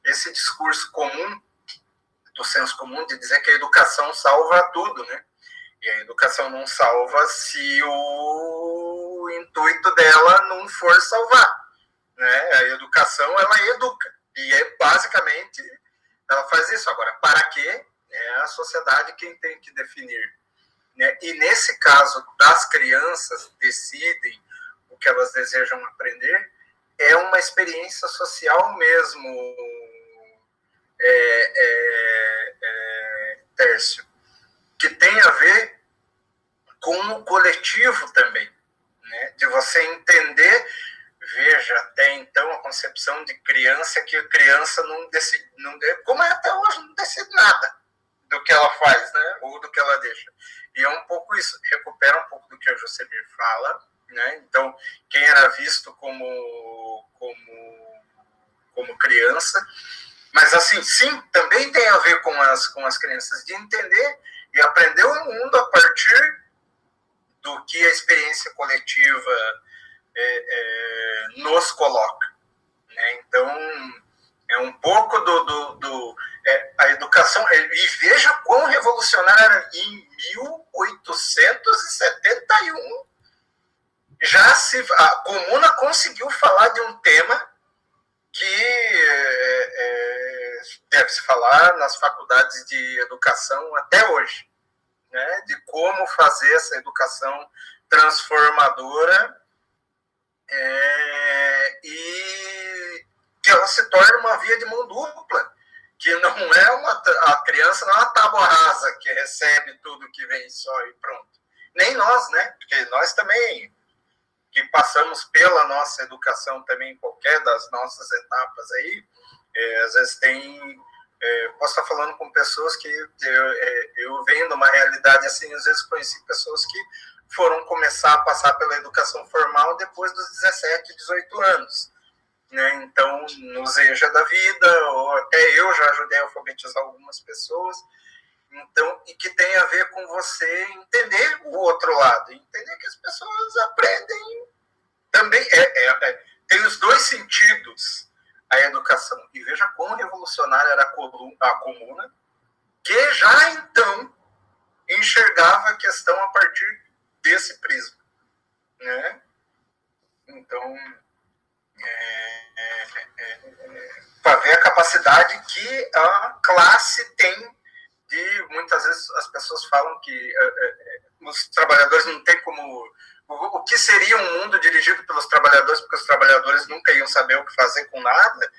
esse discurso comum, do senso comum, de dizer que a educação salva tudo, né? E a educação não salva se o intuito dela não for salvar, né? A educação, ela educa, e basicamente ela faz isso. Agora, para quê? É a sociedade quem tem que definir, né? E nesse caso das crianças decidem o que elas desejam aprender, é uma experiência social mesmo, Tércio, que tem a ver com o coletivo também, né? De você entender, veja, até então a concepção de criança, que a criança não decide, como é até hoje, não decide nada do que ela faz, né? Ou do que ela deixa. E é um pouco isso, recupera um pouco do que a Josemir fala, né? Então, quem era visto como criança, Mas, assim, sim, também tem a ver com as crianças, de entender e aprender o mundo a partir do que a experiência coletiva nos coloca. Né? Então, é um pouco a educação, e veja quão revolucionária era em 1871. A Comuna conseguiu falar de um tema que deve-se falar nas faculdades de educação até hoje, né? De como fazer essa educação transformadora e que ela se torne uma via de mão dupla, que não é a criança não é uma tábua rasa que recebe tudo que vem só e pronto. Nem nós, né? Porque nós também, que passamos pela nossa educação também, em qualquer das nossas etapas aí, às vezes posso estar falando com pessoas que eu venho de uma realidade assim, às vezes conheci pessoas que foram começar a passar pela educação formal depois dos 17, 18 anos. Né? Então, nos EJA da vida, ou até eu já ajudei a alfabetizar algumas pessoas, então, e que tem a ver com você entender o outro lado, entender que as pessoas aprendem também, tem os dois sentidos a educação, e veja quão revolucionária era a Comuna, que já então enxergava a questão a partir desse prisma, né? Então, para ver a capacidade que a classe tem de, muitas vezes as pessoas falam que os trabalhadores não têm como, o que seria um mundo dirigido pelos trabalhadores, porque os trabalhadores nunca iam saber o que fazer com nada,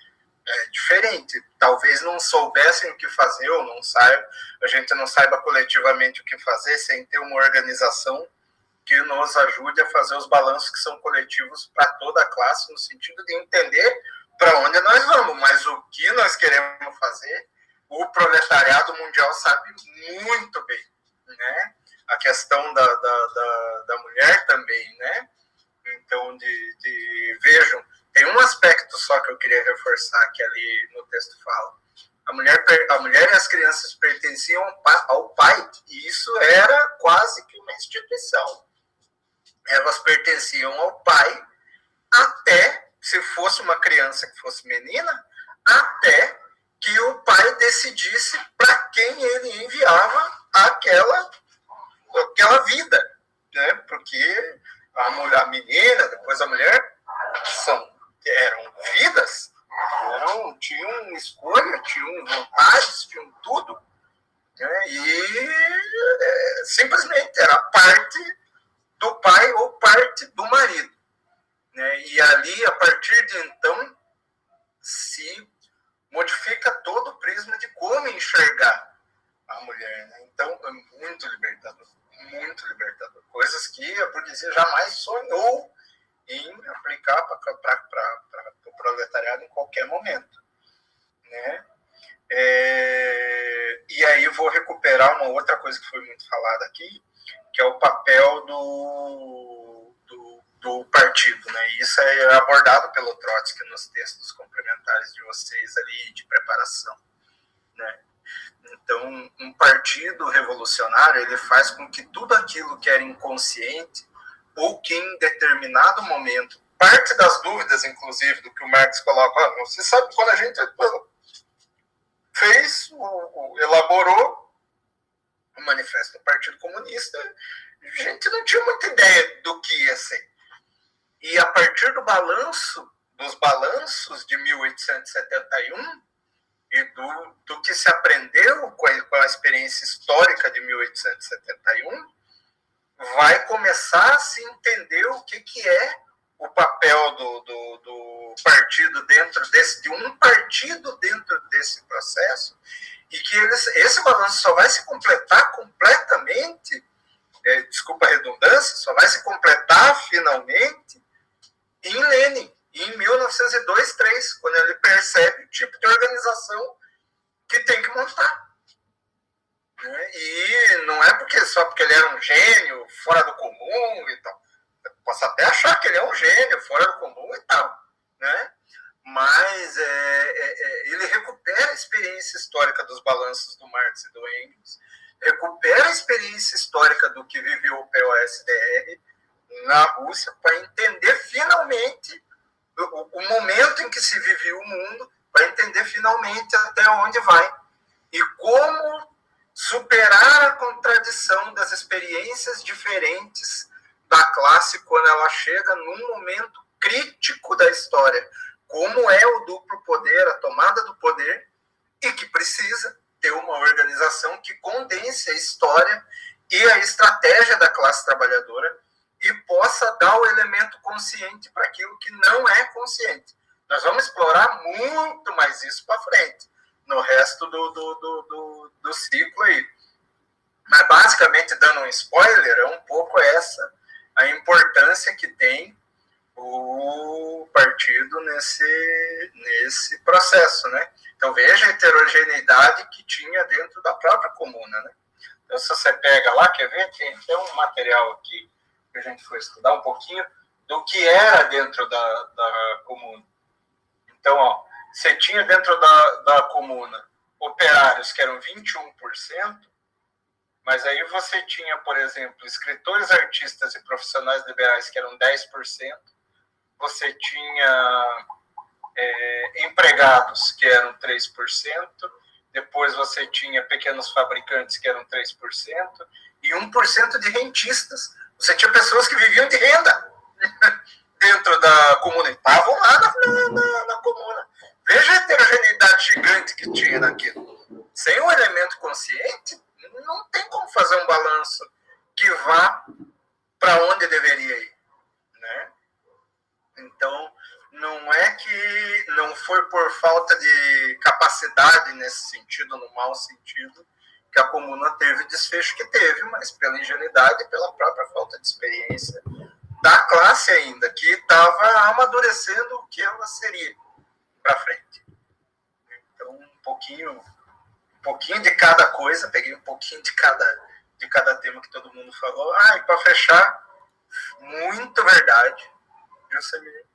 é diferente, talvez não soubessem o que fazer, ou não saibam, a gente não saiba coletivamente o que fazer, sem ter uma organização que nos ajude a fazer os balanços que são coletivos para toda a classe, no sentido de entender para onde nós vamos, mas o que nós queremos fazer, o proletariado mundial sabe muito bem, né? A questão da mulher também, né? Então, vejam, tem um aspecto só que eu queria reforçar, que ali no texto fala. A mulher e as crianças pertenciam ao pai, e isso era quase que uma instituição. Elas pertenciam ao pai até, se fosse uma criança que fosse menina, até que o pai decidisse para quem ele enviava aquela vida, né? Porque a menina, depois a mulher, eram vidas, tinham escolha, tinham vontades, tinham tudo, né? E simplesmente era parte do pai ou parte do marido, né? E ali, a partir de então, se modifica todo o prisma de como enxergar a mulher, né? Então, é muito libertador, coisas que a burguesia jamais sonhou em aplicar para o proletariado em qualquer momento, né? E aí vou recuperar uma outra coisa que foi muito falada aqui, que é o papel do partido, né? E isso é abordado pelo Trotsky nos textos complementares de vocês ali, de preparação, né? Então, um partido revolucionário, ele faz com que tudo aquilo que era inconsciente, ou que em determinado momento, parte das dúvidas, inclusive, do que o Marx coloca, você sabe, quando a gente elaborou o Manifesto do Partido Comunista, a gente não tinha muita ideia do que ia ser. E a partir dos balanços de 1871, e do que se aprendeu com a experiência histórica de 1871, vai começar a se entender o que é o papel do partido de um partido dentro desse processo, e que esse balanço só vai se completar completamente, desculpa a redundância, só vai se completar finalmente em Lenin, em 1902-3, quando ele percebe o tipo de organização que tem que montar. E não é só porque ele era um gênio, fora do comum e tal. Eu posso até achar que ele é um gênio, fora do comum e tal, né? Mas ele recupera experiência histórica dos balanços do Marx e do Engels, recupera a experiência histórica do que viveu o POSDR na Rússia, para entender finalmente o momento em que se vivia o mundo, para entender finalmente até onde vai. E como superar a contradição das experiências diferentes da classe quando ela chega num momento crítico da história, como é o duplo poder, a tomada do poder, e que precisa ter uma organização que condense a história e a estratégia da classe trabalhadora e possa dar o elemento consciente para aquilo que não é consciente. Nós vamos explorar muito mais isso para frente, no resto do ciclo aí. Mas, basicamente, dando um spoiler, é um pouco essa a importância que tem o partido nesse processo, né? Então, veja a heterogeneidade que tinha dentro da própria comuna, né? Então, se você pega lá, quer ver? Tem um material aqui que a gente foi estudar um pouquinho do que era dentro da comuna. Então, ó, você tinha dentro da comuna operários que eram 21%, mas aí você tinha, por exemplo, escritores, artistas e profissionais liberais que eram 10%, você tinha empregados que eram 3%, depois você tinha pequenos fabricantes que eram 3%, e 1% de rentistas. Você tinha pessoas que viviam de renda dentro da comuna, e estavam lá na comuna. Veja a heterogeneidade gigante que tinha naquilo. Sem um elemento consciente, não tem como fazer um balanço que vá para onde deveria ir, né? Então, não é que não foi por falta de capacidade nesse sentido, no mau sentido, que a comuna teve o desfecho que teve, mas pela ingenuidade e pela própria falta de experiência da classe ainda, que estava amadurecendo o que ela seria para frente. Então, um pouquinho de cada coisa, peguei um pouquinho de cada tema que todo mundo falou. E para fechar, muito verdade, Josemir.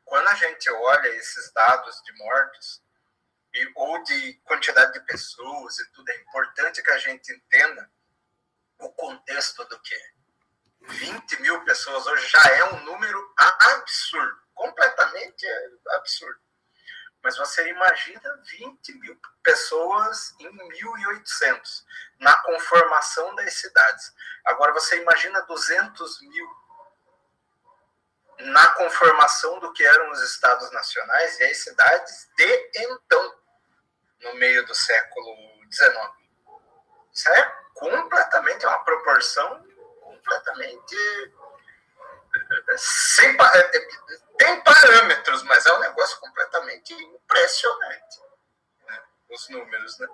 Quando a gente olha esses dados de mortos, ou de quantidade de pessoas e tudo, é importante que a gente entenda o contexto do que é. 20 mil pessoas hoje já é um número absurdo, completamente absurdo. Mas você imagina 20 mil pessoas em 1800, na conformação das cidades. Agora você imagina 200 mil na conformação do que eram os estados nacionais e as cidades de então, no meio do século XIX. Isso é completamente uma proporção completamente tem parâmetros, mas é um negócio completamente impressionante, né? Os números, né?